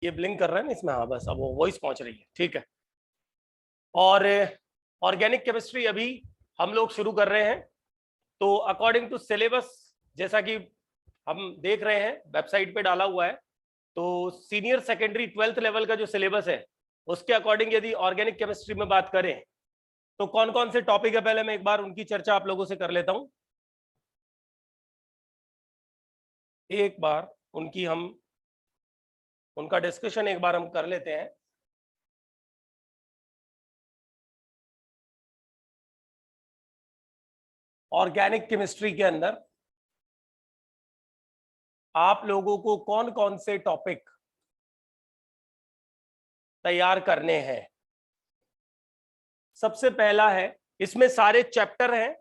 ये ब्लिंक कर रहा है ना इसमें, हाँ बस अब वो वॉइस पहुंच रही है, ठीक है। और ऑर्गेनिक केमिस्ट्री अभी हम लोग शुरू कर रहे हैं। तो अकॉर्डिंग टू सिलेबस, जैसा कि हम देख रहे हैं वेबसाइट पे डाला हुआ है, तो सीनियर सेकेंडरी 12th लेवल का जो सिलेबस है उसके अकॉर्डिंग यदि ऑर्गेनिक केमिस्ट्री में बात करें तो कौन कौन से टॉपिक है, पहले मैं एक बार उनकी चर्चा आप लोगों से कर लेता हूं। एक बार उनका डिस्कशन एक बार हम कर लेते हैं। ऑर्गेनिक केमिस्ट्री के अंदर आप लोगों को कौन कौन से टॉपिक तैयार करने हैं। सबसे पहला है, इसमें सारे चैप्टर हैं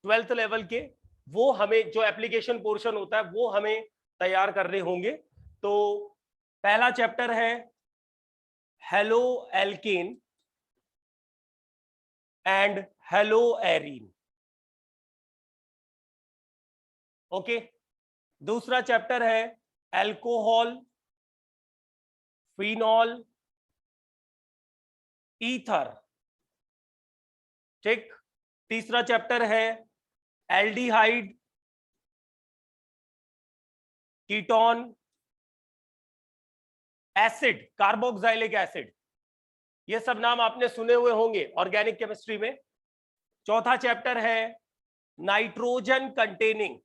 12th लेवल के, वो हमें जो एप्लीकेशन पोर्शन होता है वो हमें तैयार करने होंगे। तो पहला चैप्टर है halo alkane and hello arene. Okay, दूसरा चैप्टर है एल्कोहल, फिनॉल, ईथर, ठीक। तीसरा चैप्टर है aldehyde, ketone, acid, carboxylic acid, ये सब नाम आपने सुने हुए होंगे ऑर्गेनिक केमिस्ट्री में। चौथा चैप्टर है नाइट्रोजन कंटेनिंग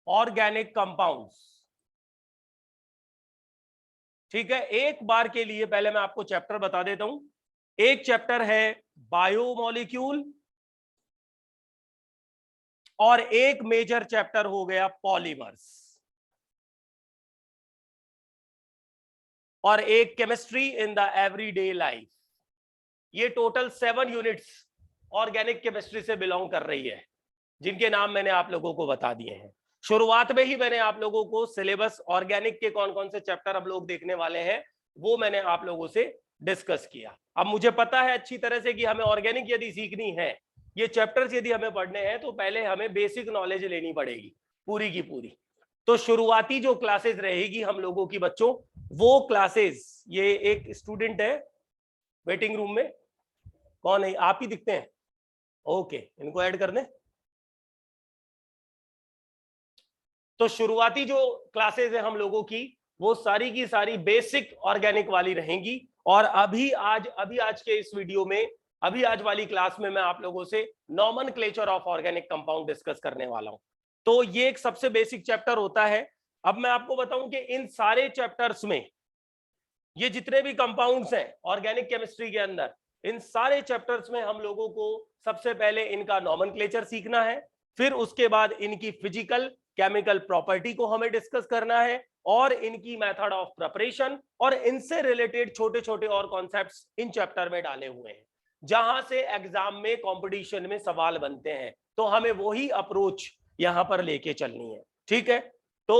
ऑर्गेनिक कंपाउंड्स, ठीक है। एक बार के लिए पहले मैं आपको चैप्टर बता देता हूं। एक चैप्टर है बायोमोलिक्यूल और एक मेजर चैप्टर हो गया पॉलीमर्स, और एक chemistry in the everyday life. ये टोटल 7 यूनिट्स ऑर्गेनिक केमिस्ट्री से बिलोंग कर रही है, जिनके नाम मैंने आप लोगों को बता दिए हैं। शुरुआत में ही मैंने आप लोगों को सिलेबस ऑर्गेनिक के कौन कौन से चैप्टर हम लोग देखने वाले हैं वो मैंने आप लोगों से डिस्कस किया। अब मुझे पता है अच्छी तरह से कि हमें ऑर्गेनिक यदि सीखनी है, ये चैप्टर्स यदि हमें पढ़ने हैं, तो पहले हमें बेसिक नॉलेज लेनी पड़ेगी पूरी की पूरी। तो शुरुआती जो क्लासेस रहेगी हम लोगों की बच्चों, वो क्लासेस, ये एक स्टूडेंट है वेटिंग रूम में, कौन है, आप ही दिखते हैं, ओके, इनको ऐड कर दें। तो शुरुआती जो क्लासेस है हम लोगों की, वो सारी की सारी बेसिक ऑर्गेनिक वाली रहेंगी। और अभी आज के इस वीडियो में, अभी आज वाली क्लास में मैं आप लोगों से nomenclature of organic compound discuss करने वाला हूं। तो ये एक सबसे बेसिक चैप्टर होता है। अब मैं आपको बताऊं कि इन सारे चैप्टर्स में ये जितने भी कंपाउंड्स हैं ऑर्गेनिक केमिस्ट्री के अंदर, इन सारे चैप्टर्स में हम लोगों को सबसे पहले इनका नॉमेनक्लेचर सीखना है, फिर उसके बाद इनकी फिजिकल केमिकल प्रॉपर्टी को हमें डिस्कस करना है, और इनकी मेथड ऑफ प्रिपरेशन, और इनसे रिलेटेड छोटे छोटे और कॉन्सेप्ट्स इन चैप्टर में डाले हुए हैं, जहां से एग्जाम में कंपटीशन में सवाल बनते हैं। तो हमें वही अप्रोच यहां पर लेके चलनी है, ठीक है। तो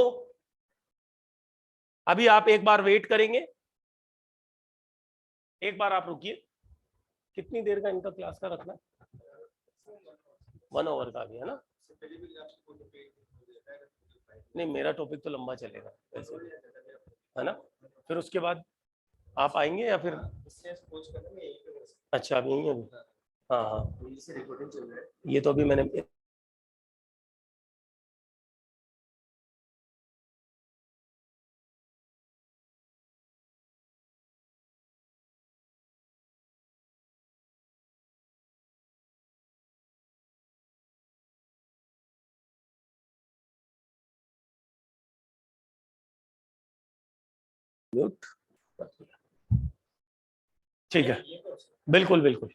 अभी आप एक बार वेट करेंगे, एक बार आप रुकिए। कितनी देर का इनका क्लास का रखना, 1 आवर का भी है ना? नहीं, मेरा टॉपिक तो लंबा चलेगा वैसे, है ना? फिर उसके बाद आप आएंगे या फिर? अच्छा, अभी यहीं अभी, हाँ हाँ, ये तो अभी मैंने म्यूट, ठीक है, बिल्कुल बिल्कुल।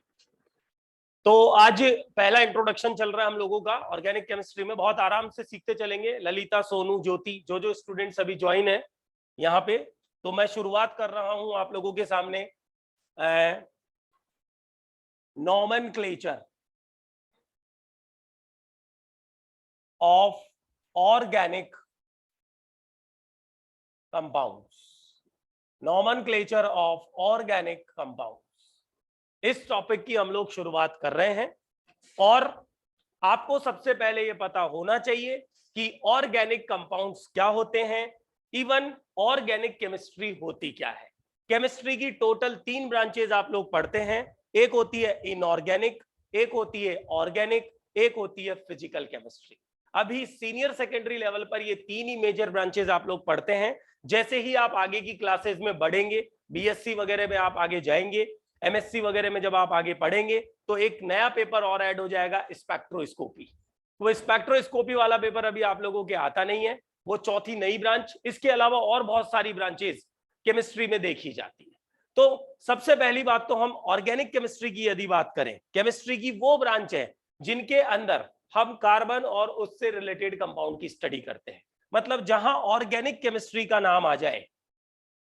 तो आज पहला इंट्रोडक्शन चल रहा है हम लोगों का ऑर्गेनिक केमिस्ट्री में, बहुत आराम से सीखते चलेंगे। ललिता, सोनू, ज्योति, जो स्टूडेंट्स अभी ज्वाइन है यहाँ पे, तो मैं शुरुआत कर रहा हूं आप लोगों के सामने nomenclature of organic compounds, nomenclature of organic compounds, इस टॉपिक की हम लोग शुरुआत कर रहे हैं। और आपको सबसे पहले ये पता होना चाहिए कि ऑर्गेनिक कंपाउंड्स क्या होते हैं, इवन ऑर्गेनिक केमिस्ट्री होती क्या है। केमिस्ट्री की टोटल 3 ब्रांचेज आप लोग पढ़ते हैं, एक होती है इनऑर्गेनिक, एक होती है ऑर्गेनिक, एक होती है फिजिकल केमिस्ट्री। अभी सीनियर सेकेंडरी लेवल पर ये 3 ही मेजर ब्रांचेज आप लोग पढ़ते हैं। जैसे ही आप आगे की क्लासेस में बढ़ेंगे, बीएससी वगैरह में आप आगे जाएंगे, एमएससी वगैरह में जब आप आगे पढ़ेंगे, तो एक नया पेपर और ऐड हो जाएगा, स्पेक्ट्रोस्कोपी। वो स्पेक्ट्रोस्कोपी वाला पेपर अभी आप लोगों के आता नहीं है, वो चौथी नई ब्रांच। इसके अलावा और बहुत सारी ब्रांचेस केमिस्ट्री में देखी जाती है। तो सबसे पहली बात तो हम ऑर्गेनिक केमिस्ट्री की यदि बात करें, केमिस्ट्री की वो ब्रांच है जिनके अंदर हम कार्बन और उससे रिलेटेड कंपाउंड की स्टडी करते हैं। मतलब जहां ऑर्गेनिक केमिस्ट्री का नाम आ जाए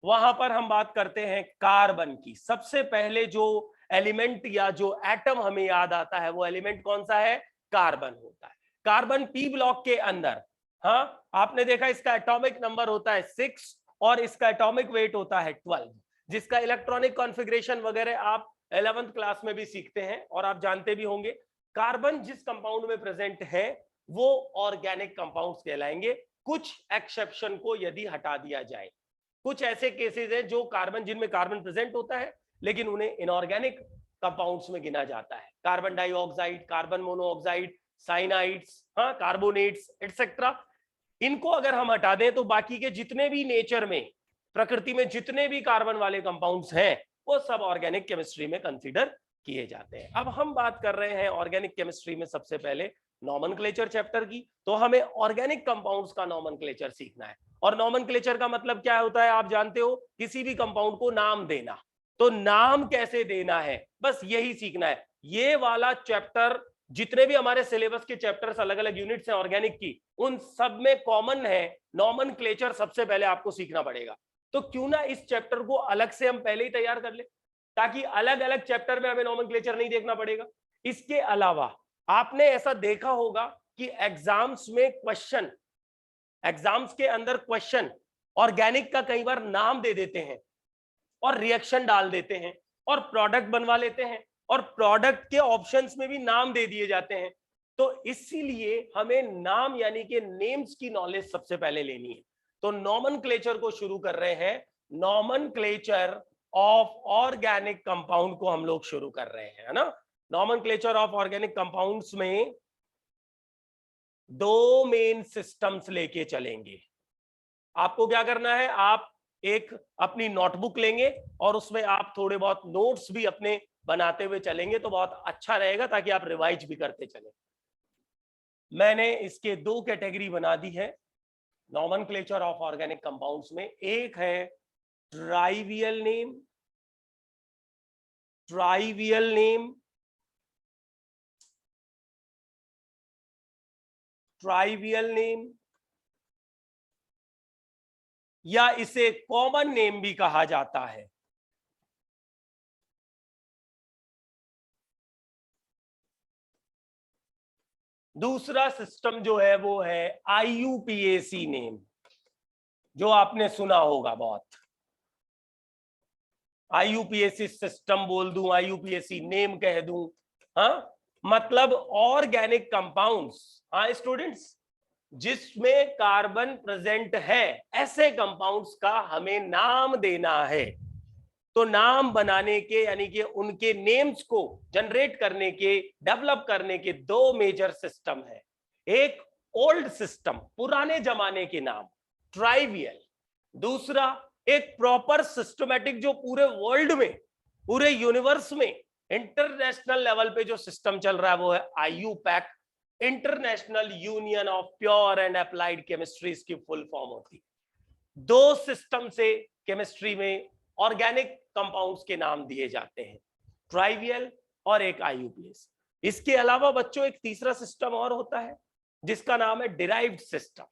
वहां पर हम बात करते हैं कार्बन की। सबसे पहले जो एलिमेंट या जो एटम हमें याद आता है वो एलिमेंट कौन सा है, कार्बन होता है। कार्बन पी ब्लॉक के अंदर, हाँ आपने देखा इसका एटॉमिक नंबर होता है 6 और इसका एटॉमिक वेट होता है 12, जिसका इलेक्ट्रॉनिक कॉन्फ़िगरेशन वगैरह आप 11th क्लास में भी सीखते हैं और आप जानते भी होंगे। कार्बन जिस कंपाउंड में प्रेजेंट है वो ऑर्गेनिक कंपाउंड्स कहलाएंगे, कुछ एक्सेप्शन को यदि हटा दिया जाए। कुछ ऐसे केसेस हैं जो कार्बन, जिनमें कार्बन प्रेजेंट होता है लेकिन उन्हें इनऑर्गेनिक कंपाउंड्स में गिना जाता है। Carbon dioxide, carbon monoxide, cyanides, हाँ कार्बोनेट्स एटसेट्रा। इनको अगर हम हटा दें तो बाकी के जितने भी नेचर में, प्रकृति में जितने भी कार्बन वाले कंपाउंड्स हैं वो सब ऑर्गेनिक केमिस्ट्री में कंसीडर किए जाते हैं। अब हम बात कर रहे हैं ऑर्गेनिक केमिस्ट्री में सबसे पहले नॉमेनक्लेचर चैप्टर की। तो हमें ऑर्गेनिक कंपाउंड्स का नॉमेनक्लेचर सीखना है। और नॉमेनक्लेचर का मतलब क्या होता है आप जानते हो, किसी भी कंपाउंड को नाम देना। तो नाम कैसे देना है, बस यही सीखना है। ये वाला चैप्टर, जितने भी हमारे सिलेबस के चैप्टर्स अलग अलग यूनिट्स हैं ऑर्गेनिक की, उन सब में कॉमन है नॉमेनक्लेचर सबसे पहले आपको सीखना पड़ेगा। तो क्यों ना इस चैप्टर को अलग से हम पहले ही तैयार कर ले, ताकि अलग अलग चैप्टर में हमें नॉमेनक्लेचर नहीं देखना पड़ेगा। इसके अलावा आपने ऐसा देखा होगा कि एग्जाम्स में क्वेश्चन, एग्जाम्स के अंदर क्वेश्चन ऑर्गेनिक का कई बार नाम दे देते हैं और रिएक्शन डाल देते हैं और प्रोडक्ट बनवा लेते हैं और प्रोडक्ट के ऑप्शंस में भी नाम दे दिए जाते हैं। तो इसीलिए हमें नाम यानी कि नेम्स की नॉलेज सबसे पहले लेनी है। तो नॉमेनक्लेचर को शुरू कर रहे हैं, नॉमेनक्लेचर ऑफ ऑर्गेनिक कंपाउंड को हम लोग शुरू कर रहे हैं, है ना। नॉमेनक्लेचर ऑफ ऑर्गेनिक कंपाउंड्स में 2 मेन सिस्टम्स लेके चलेंगे। आपको क्या करना है, आप एक अपनी नोटबुक लेंगे और उसमें आप थोड़े बहुत नोट्स भी अपने बनाते हुए चलेंगे तो बहुत अच्छा रहेगा, ताकि आप रिवाइज भी करते चले। मैंने इसके 2 कैटेगरी बना दी है नॉमेनक्लेचर ऑफ ऑर्गेनिक कंपाउंड्स में। एक है trivial name, trivial name, trivial name, या इसे कॉमन नेम भी कहा जाता है। दूसरा सिस्टम जो है वो है IUPAC नेम, जो आपने सुना होगा बहुत। IUPAC सिस्टम बोल दूं, IUPAC नेम कह दूं, हाँ मतलब ऑर्गेनिक कंपाउंड्स, हाँ स्टूडेंट्स, जिसमें कार्बन प्रेजेंट है, ऐसे कंपाउंड्स का हमें नाम देना है। तो नाम बनाने के यानी कि उनके नेम्स को जनरेट करने के, डेवलप करने के 2 मेजर सिस्टम है। एक ओल्ड सिस्टम, पुराने जमाने के नाम, ट्राइवियल। दूसरा एक प्रॉपर सिस्टमैटिक, जो पूरे वर्ल्ड में, पूरे यूनिवर्स में इंटरनेशनल लेवल पे जो सिस्टम चल रहा है वो है IUPAC, international union of pure and applied chemistry की फुल फॉर्म होती है। 2 सिस्टम से केमिस्ट्री में ऑर्गेनिक कंपाउंड्स के नाम दिए जाते हैं, ट्राइवियल और एक IUPAC। इसके अलावा बच्चों एक तीसरा सिस्टम और होता है जिसका नाम है डिराइव्ड सिस्टम।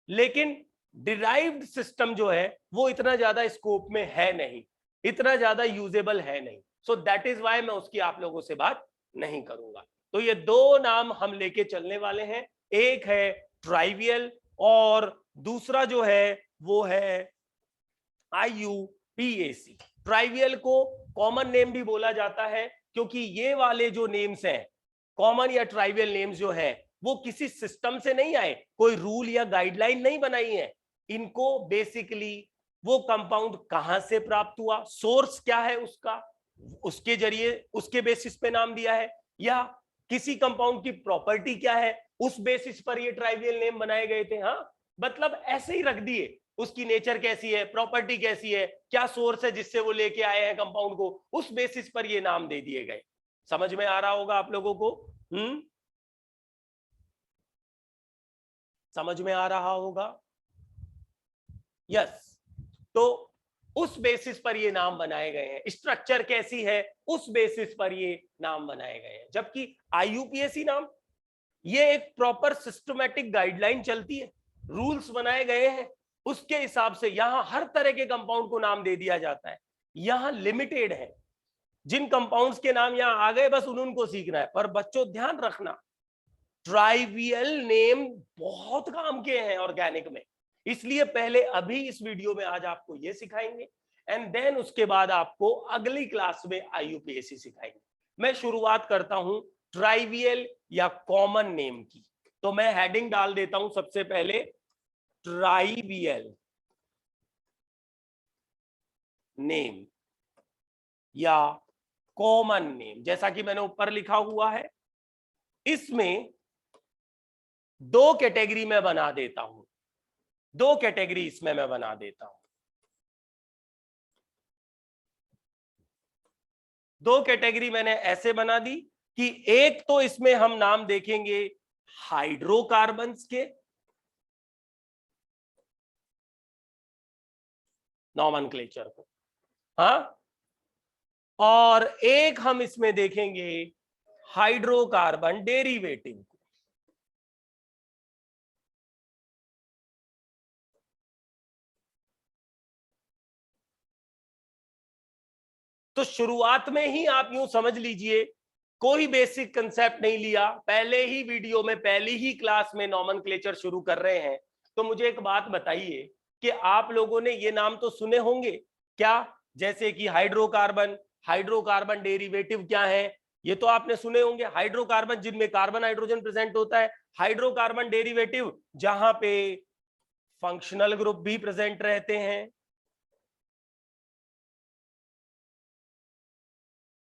लेकिन डिराइव्ड सिस्टम जो है वो इतना ज्यादा स्कोप में है नहीं, इतना ज्यादा यूजेबल है नहीं। सो दैट इज व्हाई मैं उसकी आप लोगों से बात नहीं करूंगा। तो ये 2 नाम हम लेके चलने वाले हैं, एक है ट्राइवियल और दूसरा जो है वो है IUPAC। ट्राइवियल को कॉमन नेम भी बोला जाता है क्योंकि ये वाले जो नेम्स हैं, कॉमन या ट्राइवियल नेम्स जो है, वो किसी सिस्टम से नहीं आए, कोई रूल या गाइडलाइन नहीं बनाई है। इनको बेसिकली वो कंपाउंड कहां से प्राप्त हुआ, सोर्स क्या है उसका, उसके जरिए उसके बेसिस पे नाम दिया है, या किसी कंपाउंड की प्रॉपर्टी क्या है, उस बेसिस पर ये ट्राइवियल नेम बनाए गए थे। हाँ, मतलब ऐसे ही रख दिए, उसकी नेचर कैसी है, प्रॉपर्टी कैसी है, क्या सोर्स है जिससे वो लेके आए हैं कंपाउंड को, उस बेसिस पर ये नाम दे दिए गए। समझ में आ रहा होगा आप लोगों को? समझ में आ रहा होगा? यस। तो उस बेसिस पर ये नाम बनाए गए हैं, स्ट्रक्चर कैसी है उस बेसिस पर ये नाम बनाए गए हैं। जबकि आईयूपीएसी नाम, ये एक प्रॉपर सिस्टमैटिक गाइडलाइन चलती है, रूल्स बनाए गए हैं, उसके हिसाब से यहां हर तरह के कंपाउंड को नाम दे दिया जाता है। यहां लिमिटेड है, जिन कंपाउंड्स के नाम यहां आ गए बस उनको सीखना है। पर बच्चों ध्यान रखना, ट्राइवियल नेम बहुत काम के हैं ऑर्गेनिक में, इसलिए पहले अभी इस वीडियो में आज आपको ये सिखाएंगे, एंड देन उसके बाद आपको अगली क्लास में आईयूपीएसी सिखाएंगे। मैं शुरुआत करता हूं ट्राइवियल या कॉमन नेम की। तो मैं हेडिंग डाल देता हूं सबसे पहले, ट्राइवियल नेम या कॉमन नेम। जैसा कि मैंने ऊपर लिखा हुआ है, इसमें दो कैटेगरी में बना देता हूं, दो कैटेगरी इसमें मैं बना देता हूं। दो कैटेगरी मैंने ऐसे बना दी कि एक तो इसमें हम नाम देखेंगे हाइड्रोकार्बन्स के, नॉमेनक्लेचर को, हाँ, और एक हम इसमें देखेंगे हाइड्रोकार्बन डेरिवेटिव को। तो शुरुआत में ही आप यूं समझ लीजिए, कोई बेसिक कंसेप्ट नहीं लिया, पहले ही वीडियो में पहली ही क्लास में नॉमेनक्लेचर शुरू कर रहे हैं। तो मुझे एक बात बताइए कि आप लोगों ने ये नाम तो सुने होंगे क्या, जैसे कि हाइड्रोकार्बन, हाइड्रोकार्बन डेरिवेटिव क्या है, ये तो आपने सुने होंगे। हाइड्रोकार्बन जिनमें कार्बन हाइड्रोजन प्रेजेंट होता है, हाइड्रोकार्बन डेरिवेटिव जहां पे फंक्शनल ग्रुप भी प्रेजेंट रहते हैं,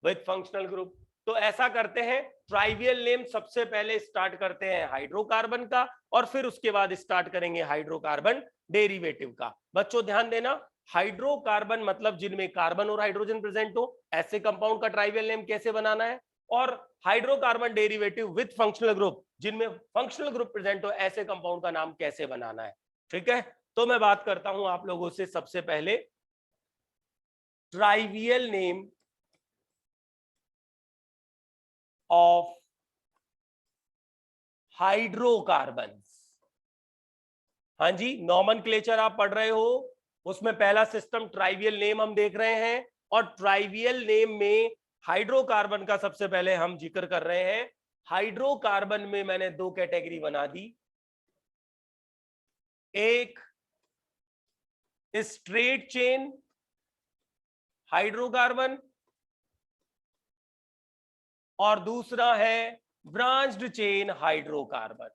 विद फंक्शनल ग्रुप। तो ऐसा करते हैं, ट्राइवियल नेम सबसे पहले स्टार्ट करते हैं हाइड्रोकार्बन का, और फिर उसके बाद स्टार्ट करेंगे हाइड्रोकार्बन डेरिवेटिव का। बच्चों ध्यान देना, हाइड्रोकार्बन मतलब जिनमें कार्बन और हाइड्रोजन प्रेजेंट हो, ऐसे कंपाउंड का ट्राइवियल नेम कैसे बनाना है, और hydrocarbon derivative with functional group, जिनमें फंक्शनल ग्रुप प्रेजेंट हो, ऐसे कंपाउंड का नाम कैसे बनाना है। ठीक है, तो मैं बात करता हूं आप लोगों से सबसे पहले ट्राइवियल नेम ऑफ हाइड्रोकार्बन्स। हाँ जी, नॉमेनक्लेचर आप पढ़ रहे हो, उसमें पहला सिस्टम ट्राइवियल नेम हम देख रहे हैं, और ट्राइवियल नेम में हाइड्रोकार्बन का सबसे पहले हम जिक्र कर रहे हैं। हाइड्रोकार्बन में मैंने दो कैटेगरी बना दी, एक स्ट्रेट चेन हाइड्रोकार्बन और दूसरा है ब्रांच्ड चेन हाइड्रोकार्बन।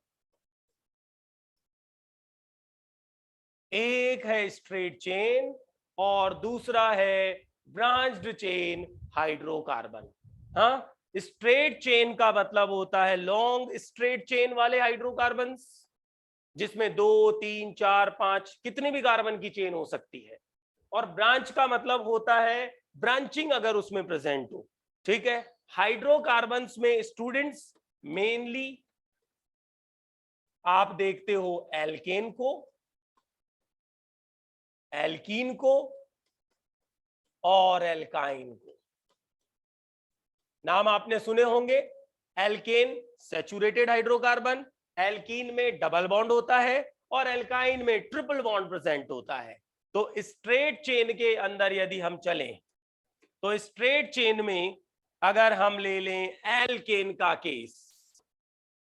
एक है स्ट्रेट चेन और दूसरा है ब्रांच्ड चेन हाइड्रोकार्बन। हाँ, स्ट्रेट चेन का मतलब होता है लॉन्ग स्ट्रेट चेन वाले हाइड्रोकार्बन्स, जिसमें 2 3 4 5 कितनी भी कार्बन की चेन हो सकती है, और ब्रांच का मतलब होता है ब्रांचिंग अगर उसमें प्रेजेंट हो। ठीक है, हाइड्रोकार्बन्स में स्टूडेंट्स मेनली आप देखते हो एल्केन को, एल्कीन को और एल्काइन को। नाम आपने सुने होंगे, एल्केन सैचुरेटेड हाइड्रोकार्बन, एल्कीन में डबल बॉन्ड होता है और एल्काइन में ट्रिपल बॉन्ड प्रेजेंट होता है। तो स्ट्रेट चेन के अंदर यदि हम चलें, तो स्ट्रेट चेन में अगर हम ले लें एल्केन का केस,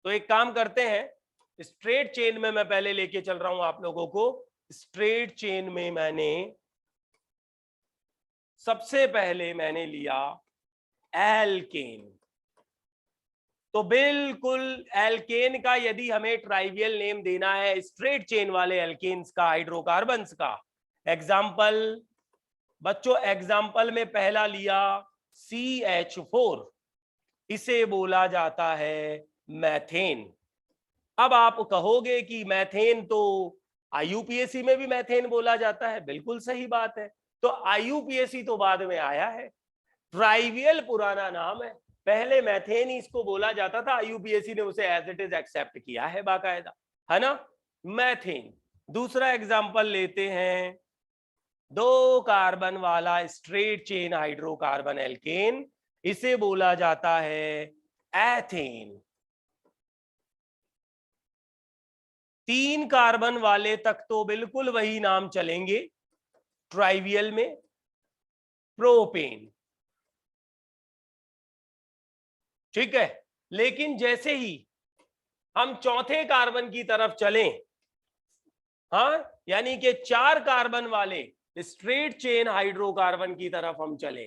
तो एक काम करते हैं, स्ट्रेट चेन में मैं पहले लेके चल रहा हूं आप लोगों को। स्ट्रेट चेन में मैंने सबसे पहले मैंने लिया एल्केन। तो बिल्कुल एल्केन का यदि हमें ट्राइवियल नेम देना है स्ट्रेट चेन वाले एल्केन्स का, हाइड्रोकार्बन्स का, एग्जाम्पल बच्चों, एग्जाम्पल में पहला लिया CH4, इसे बोला जाता है मैथेन। अब आप कहोगे कि मैथेन तो IUPAC में भी मैथेन बोला जाता है, बिल्कुल सही बात है। तो IUPAC तो बाद में आया है, ट्राइवियल पुराना नाम है, पहले मैथेन ही इसको बोला जाता था, IUPAC ने उसे एज इट इज एक्सेप्ट किया है बाकायदा, है ना, मैथेन। दूसरा एग्जांपल लेते हैं, 2 कार्बन वाला स्ट्रेट चेन हाइड्रोकार्बन एल्केन, इसे बोला जाता है एथेन। 3 कार्बन वाले तक तो बिल्कुल वही नाम चलेंगे ट्राइवियल में, प्रोपेन, ठीक है। लेकिन जैसे ही हम चौथे कार्बन की तरफ चलें, हाँ, यानी कि 4 कार्बन वाले स्ट्रेट चेन हाइड्रोकार्बन की तरफ हम चले,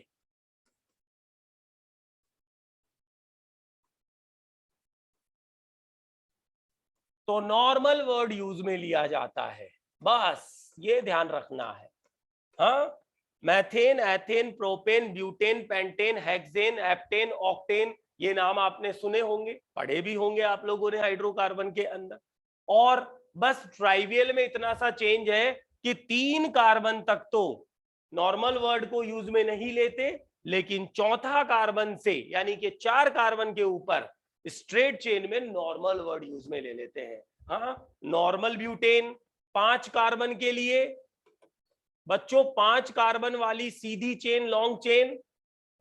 तो नॉर्मल वर्ड यूज में लिया जाता है, बस ये ध्यान रखना है। हाँ, methane, ethane, propane, butane, pentane, hexane, heptane, octane, ये नाम आपने सुने होंगे, पढ़े भी होंगे आप लोगों ने हाइड्रोकार्बन के अंदर। और बस ट्राइवियल में इतना सा चेंज है कि 3 कार्बन तक तो नॉर्मल वर्ड को यूज में नहीं लेते, लेकिन चौथा कार्बन से यानी कि 4 कार्बन के ऊपर स्ट्रेट चेन में नॉर्मल वर्ड यूज में ले लेते हैं। हाँ, नॉर्मल ब्यूटेन 5 कार्बन के लिए, बच्चों 5 कार्बन वाली सीधी चेन, लॉन्ग चेन,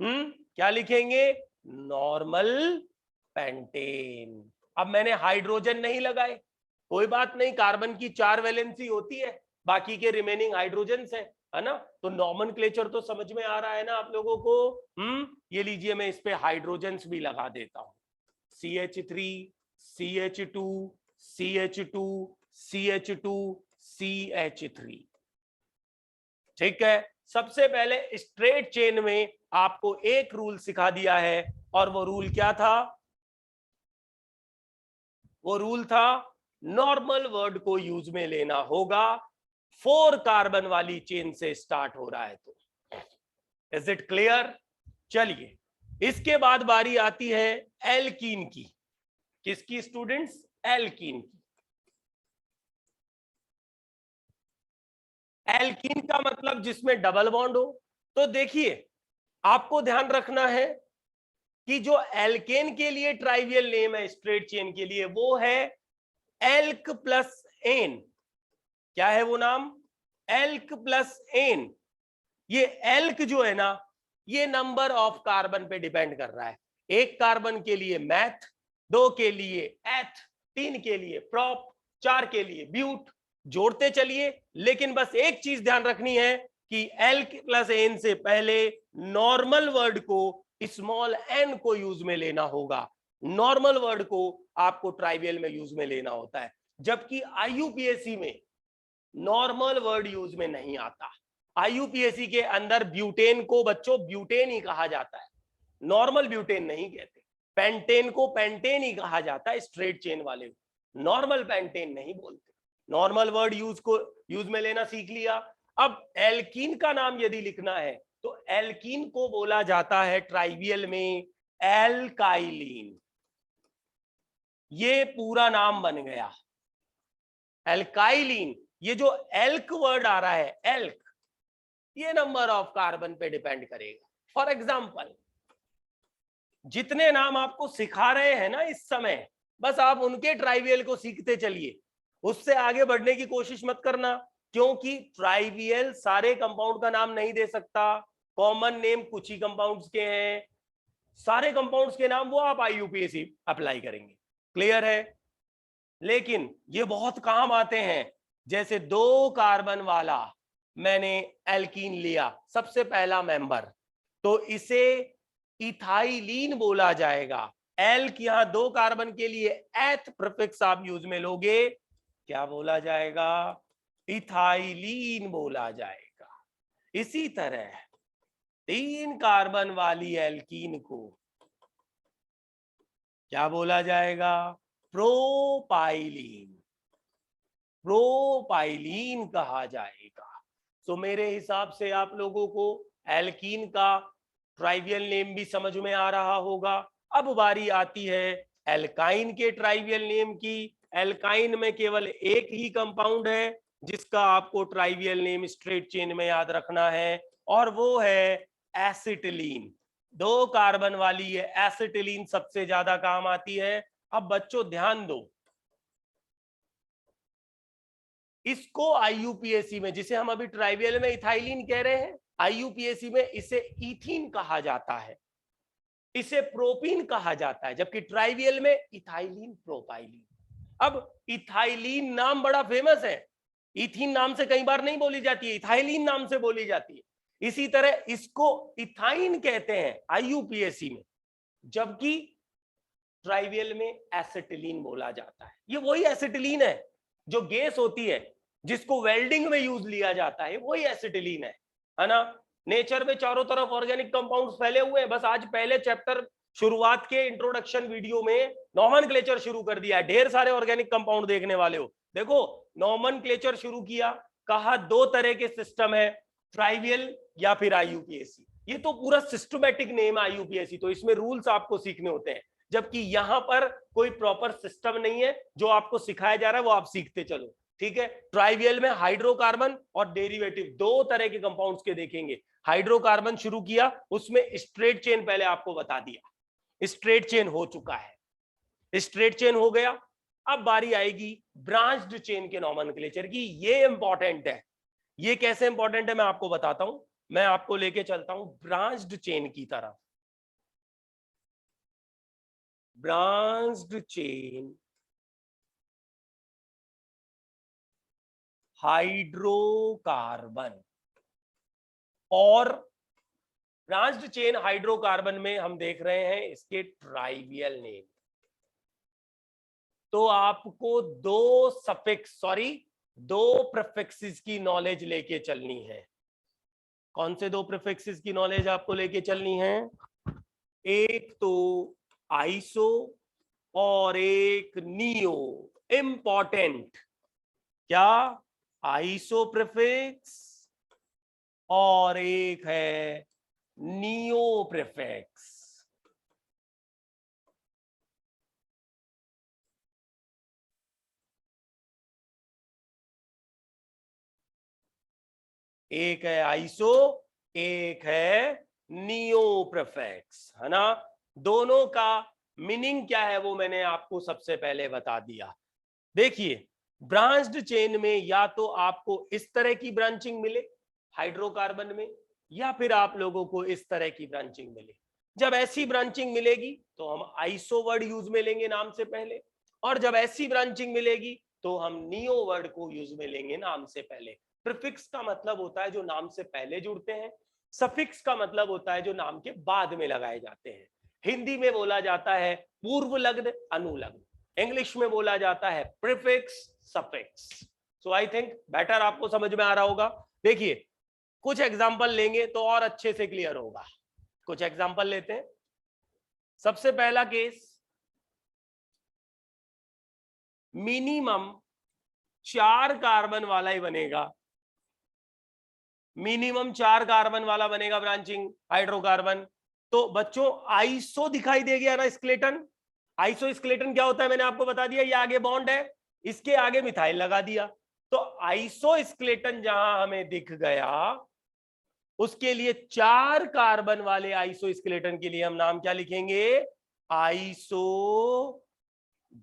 क्या लिखेंगे, नॉर्मल पेंटेन। अब मैंने हाइड्रोजन नहीं लगाए, कोई बात नहीं, कार्बन की 4 वैलेंसी होती है, बाकी के रिमेनिंग हाइड्रोजन्स है ना, तो नॉमेनक्लेचर तो समझ में आ रहा है ना आप लोगों को। ये लीजिए, मैं इस पे हाइड्रोजन्स भी लगा देता हूं, CH3, CH2, CH2, CH2, CH3, ठीक है। सबसे पहले स्ट्रेट चेन में आपको एक रूल सिखा दिया है, और वो रूल क्या था, वो रूल था नॉर्मल वर्ड को यूज में लेना होगा, 4 कार्बन वाली चेन से स्टार्ट हो रहा है तो। Is it clear? चलिए, इसके बाद बारी आती है एल्कीन की। किसकी स्टूडेंट्स? एल्कीन की। एल्कीन का मतलब जिसमें डबल बॉन्ड हो। तो देखिए, आपको ध्यान रखना है कि जो एल्केन के लिए ट्राइवियल नेम है स्ट्रेट चेन के लिए, वो है एल्क प्लस एन। क्या है वो नाम? Alk plus ane. ये एल्क जो है ना, ये नंबर ऑफ कार्बन पे डिपेंड कर रहा है। 1 कार्बन के लिए मैथ, 2 के लिए एथ, 3 के लिए प्रॉप, 4 के लिए ब्यूट, जोड़ते चलिए। लेकिन बस एक चीज ध्यान रखनी है कि एल्क प्लस एन से पहले नॉर्मल वर्ड को, स्मॉल एन को यूज में लेना होगा। नॉर्मल वर्ड को आपको ट्राइवियल में यूज में लेना होता है, जबकि IUPAC में नॉर्मल वर्ड यूज में नहीं आता। IUPAC के अंदर ब्यूटेन को बच्चों ब्यूटेन ही कहा जाता है, नॉर्मल ब्यूटेन नहीं कहते। पेंटेन को पेंटेन ही कहा जाता है स्ट्रेट चेन वाले, नॉर्मल पेंटेन नहीं बोलते। नॉर्मल वर्ड यूज में लेना सीख लिया। अब एल्कीन का नाम यदि लिखना है तो एल्कीन को बोला जाता है ट्राइवियल में एल्काइलिन। ये पूरा नाम बन गया एल्काइलिन। ये जो एल्क वर्ड आ रहा है, एल्क, ये नंबर ऑफ कार्बन पे डिपेंड करेगा। फॉर एग्जाम्पल, जितने नाम आपको सिखा रहे हैं ना इस समय, बस आप उनके ट्राइवियल को सीखते चलिए, उससे आगे बढ़ने की कोशिश मत करना, क्योंकि ट्राइवियल सारे कंपाउंड का नाम नहीं दे सकता। कॉमन नेम कुछ ही कंपाउंड्स के हैं, सारे कंपाउंड्स के नाम वो आप IUPAC अप्लाई करेंगे। क्लियर है? लेकिन ये बहुत काम आते हैं। जैसे 2 कार्बन वाला मैंने एल्कीन लिया, सबसे पहला मेंबर, तो इसे इथाइलिन बोला जाएगा। एल्क यहां 2 कार्बन के लिए एथ प्रीफिक्स आप यूज में लोगे, क्या बोला जाएगा? इथाइलिन बोला जाएगा। इसी तरह 3 कार्बन वाली एल्कीन को क्या बोला जाएगा? प्रोपाइलीन, प्रोपाइलीन कहा जाएगा। तो मेरे हिसाब से आप लोगों को एल्कीन का ट्राइवियल नेम भी समझ में आ रहा होगा। अब बारी आती है एल्काइन के ट्राइवियल नेम की। एल्काइन में केवल एक ही कंपाउंड है जिसका आपको ट्राइवियल नेम स्ट्रेट चेन में याद रखना है, और वो है एसिटिलीन। 2 कार्बन वाली ये एसिटिलीन सबसे ज्यादा काम आती है। अब बच्चों ध्यान दो, इसको आईयूपीएसी में, जिसे हम अभी ट्राइवियल में इथाइलिन कह रहे हैं, आईयूपीएसी में इसे इथीन कहा जाता है, इसे प्रोपीन कहा जाता है, जबकि ट्राइवियल में इथाइलिन प्रोपाइलिन। अब इथाइलिन नाम बड़ा फेमस है, इथीन नाम से कई बार नहीं बोली जाती है, इथाइलिन नाम से बोली जाती है। इसी तरह इसको इथाइन कहते हैं आईयूपीएसी में, जबकि ट्राइवियल में एसिटिलीन बोला जाता है। ये वही एसिटिलीन है जो गैस होती है, जिसको वेल्डिंग में यूज लिया जाता है, वही एसिटिलीन है ना। नेचर में चारों तरफ ऑर्गेनिक कंपाउंड्स फैले हुए हैं। बस आज पहले चैप्टर शुरुआत के इंट्रोडक्शन वीडियो में नॉमेनक्लेचर शुरू कर दिया है। ढेर सारे ऑर्गेनिक कंपाउंड देखने वाले हो। देखो नॉमेनक्लेचर शुरू किया, कहा 2 तरह के सिस्टम है, ट्राइवियल या फिर आईयूपीएसी। ये तो पूरा सिस्टमैटिक नेम है आईयूपीएसी, तो इसमें रूल्स आपको सीखने होते हैं, जबकि यहां पर कोई प्रॉपर सिस्टम नहीं है। जो आपको सिखाया जा रहा है वो आप सीखते चलो, ठीक है। ट्राइवियल में हाइड्रोकार्बन और डेरिवेटिव 2 तरह के कंपाउंड्स के देखेंगे। हाइड्रोकार्बन शुरू किया, उसमें स्ट्रेट चेन पहले आपको बता दिया, स्ट्रेट चेन हो चुका है, स्ट्रेट चेन हो गया। अब बारी आएगी ब्रांच्ड चेन के नॉमेनक्लेचर की। ये इंपॉर्टेंट है। ये कैसे इंपॉर्टेंट है मैं आपको बताता हूं। मैं आपको लेके चलता हूं ब्रांच्ड चेन की तरफ। ब्रांच्ड चेन हाइड्रोकार्बन, और ब्रांच्ड चेन हाइड्रोकार्बन में हम देख रहे हैं इसके ट्राइवियल नेम। तो आपको 2 प्रीफिक्सेस की नॉलेज लेके चलनी है। कौन से 2 प्रीफिक्सेस की नॉलेज आपको लेके चलनी है? एक तो आइसो और एक नियो। इंपॉर्टेंट, क्या? आइसो प्रीफिक्स और एक है नियो प्रीफिक्स। एक है आइसो, एक है नियो प्रीफिक्स, है ना। दोनों का मीनिंग क्या है वो मैंने आपको सबसे पहले बता दिया। देखिए ब्रांच्ड चेन में या तो आपको इस तरह की ब्रांचिंग मिले हाइड्रोकार्बन में, या फिर आप लोगों को इस तरह की ब्रांचिंग मिले। जब ऐसी ब्रांचिंग मिलेगी तो हम आइसो वर्ड यूज में लेंगे नाम से पहले, और जब ऐसी ब्रांचिंग मिलेगी तो हम नियो वर्ड को यूज में लेंगे नाम से पहले। प्रीफिक्स का मतलब होता है जो नाम से पहले जुड़ते हैं, सफिक्स का मतलब होता है जो नाम के बाद में लगाए जाते हैं। हिंदी में बोला जाता है पूर्व लग्न अनुलग्न, इंग्लिश में बोला जाता है prefix suffix. So I think better आपको समझ में आ रहा होगा। देखिए कुछ एग्जांपल लेंगे तो और अच्छे से क्लियर होगा। कुछ एग्जांपल लेते हैं। सबसे पहला केस, मिनिमम 4 कार्बन वाला ही बनेगा, मिनिमम 4 कार्बन वाला बनेगा ब्रांचिंग हाइड्रोकार्बन। तो बच्चों आइसो दिखाई दे गया ना स्केलेटन। आइसो स्केलेटन क्या होता है मैंने आपको बता दिया, ये आगे बॉन्ड है, इसके आगे मिथाइल लगा दिया। तो आइसो स्केलेटन जहां हमें दिख गया उसके लिए 4 कार्बन वाले आइसो स्केलेटन के लिए हम नाम क्या लिखेंगे? Iso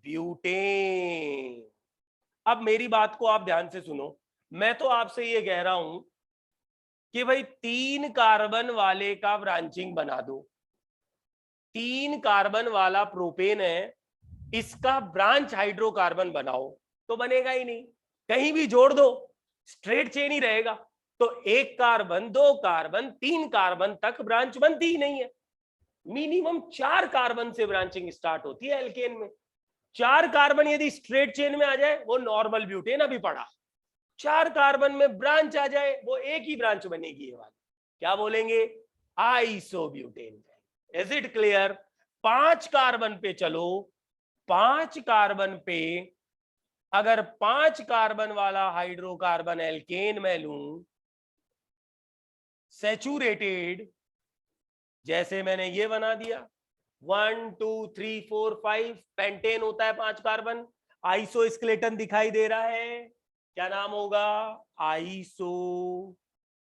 butane. अब मेरी बात को आप ध्यान से सुनो। मैं तो आपसे ये कह रहा हूं कि भाई 3 कार्बन वाले का ब्रांचिंग बना दो। 3 कार्बन वाला प्रोपेन है, इसका ब्रांच हाइड्रोकार्बन बनाओ, तो बनेगा ही नहीं। कहीं भी जोड़ दो स्ट्रेट चेन ही रहेगा। तो 1 कार्बन 2 कार्बन 3 कार्बन तक ब्रांच बनती ही नहीं है। मिनिमम 4 कार्बन से ब्रांचिंग स्टार्ट होती है एल्केन में। 4 कार्बन यदि स्ट्रेट चेन में आ जाए वो नॉर्मल ब्यूटेन अभी पढ़ा। 4 कार्बन में ब्रांच आ जाए वो एक ही ब्रांच बनेगी, ये वाली क्या बोलेंगे? Isobutane. Is it clear? 5 carbon पे चलो, 5 कार्बन पे अगर 5 कार्बन वाला हाइड्रोकार्बन एल्केन मैं लूं सैचुरेटेड, जैसे मैंने ये बना दिया 1 2 3 4 5 पेंटेन होता है 5 कार्बन, आइसो स्केलेटन दिखाई दे रहा है, क्या नाम होगा? Iso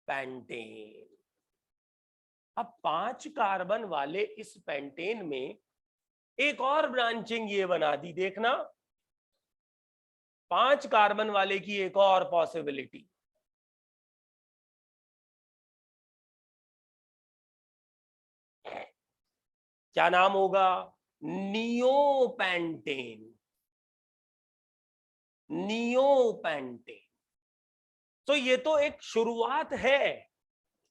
pentane. अब 5 कार्बन वाले इस पेंटेन में एक और ब्रांचिंग ये बना दी, देखना 5 कार्बन वाले की एक और पॉसिबिलिटी, क्या नाम होगा? नियोपेंटेन। नियोपेंटेन। तो ये तो एक शुरुआत है,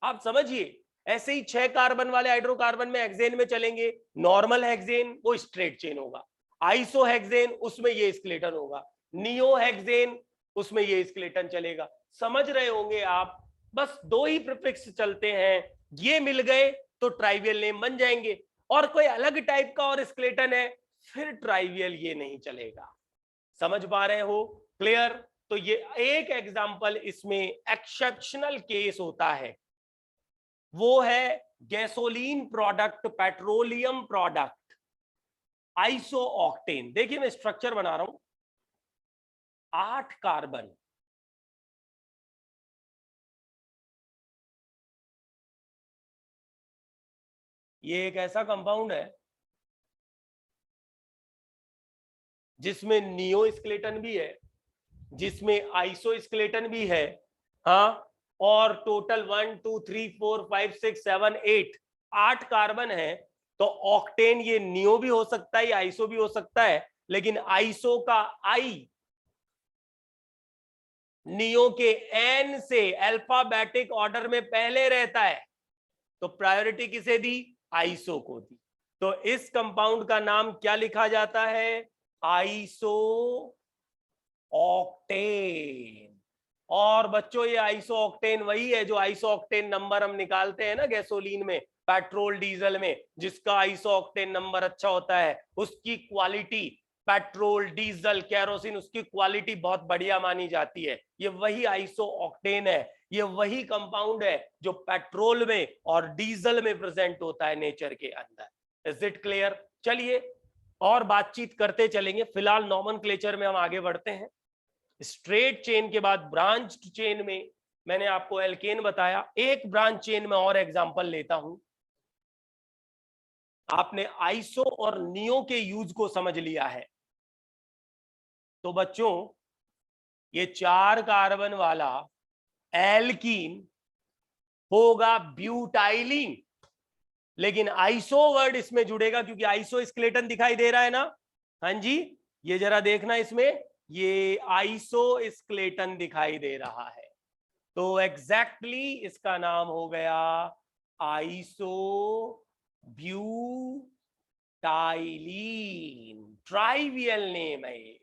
आप समझिए। ऐसे ही 6 कार्बन वाले हाइड्रोकार्बन में हेक्सेन में चलेंगे, नॉर्मल हेक्सेन वो स्ट्रेट चेन होगा, आइसो हेक्सेन उसमें ये स्केलेटन होगा, नियो हेक्सेन उसमें ये स्केलेटन चलेगा। समझ रहे होंगे आप, बस 2 ही प्रीफिक्स चलते हैं, ये मिल गए तो ट्राइवियल नेम बन जाएंगे, और कोई अलग टाइप का और स्केलेटन है फिर ट्राइवियल ये नहीं चलेगा। समझ पा रहे हो? क्लियर? तो ये एक एग्जांपल इसमें एक्सेप्शनल केस होता है, वो है gasoline product, petroleum product, iso octane. देखिए मैं स्ट्रक्चर बना रहा हूं, 8 कार्बन, ये एक ऐसा कंपाउंड है जिसमें नियो स्केलेटन भी है, जिसमें आइसो स्केलेटन भी है, हाँ, और टोटल 1 2 3 4 5 6 7 8 8 कार्बन है। तो ऑक्टेन ये नियो भी हो सकता है, आइसो भी हो सकता है, लेकिन आइसो का आई नियो के एन से अल्फाबेटिक ऑर्डर में पहले रहता है, तो प्रायोरिटी किसे दी? आइसो को दी। तो इस कंपाउंड का नाम क्या लिखा जाता है? Iso octane. और बच्चों ये आइसो ऑक्टेन वही है जो आइसो ऑक्टेन नंबर हम निकालते हैं ना गैसोलीन में, पेट्रोल डीजल में, जिसका आइसो ऑक्टेन नंबर अच्छा होता है उसकी क्वालिटी, पेट्रोल डीजल कैरोसिन, उसकी क्वालिटी बहुत बढ़िया मानी जाती है। ये वही आइसो ऑक्टेन है, ये वही कंपाउंड है जो पेट्रोल में और डीजल में प्रेजेंट होता है नेचर के अंदर। Is it clear? चलिए और बातचीत करते चलेंगे, फिलहाल नॉमेनक्लेचर में हम आगे बढ़ते हैं। स्ट्रेट चेन के बाद ब्रांच्ड चेन में मैंने आपको एल्केन बताया, एक ब्रांच चेन में और एग्जांपल लेता हूं। आपने आइसो और नियो के यूज को समझ लिया है, तो बच्चों ये 4 कार्बन वाला एल्कीन होगा ब्यूटाइलिन, लेकिन आइसो वर्ड इसमें जुड़ेगा क्योंकि आइसो स्केलेटन दिखाई दे रहा है ना। हाँ जी, ये जरा देखना, इसमें ये आइसो स्केलेटन दिखाई दे रहा है, तो एग्जैक्टली इसका नाम हो गया आइसो ब्यूटाइलीन, ट्राइवियल नेम है ये,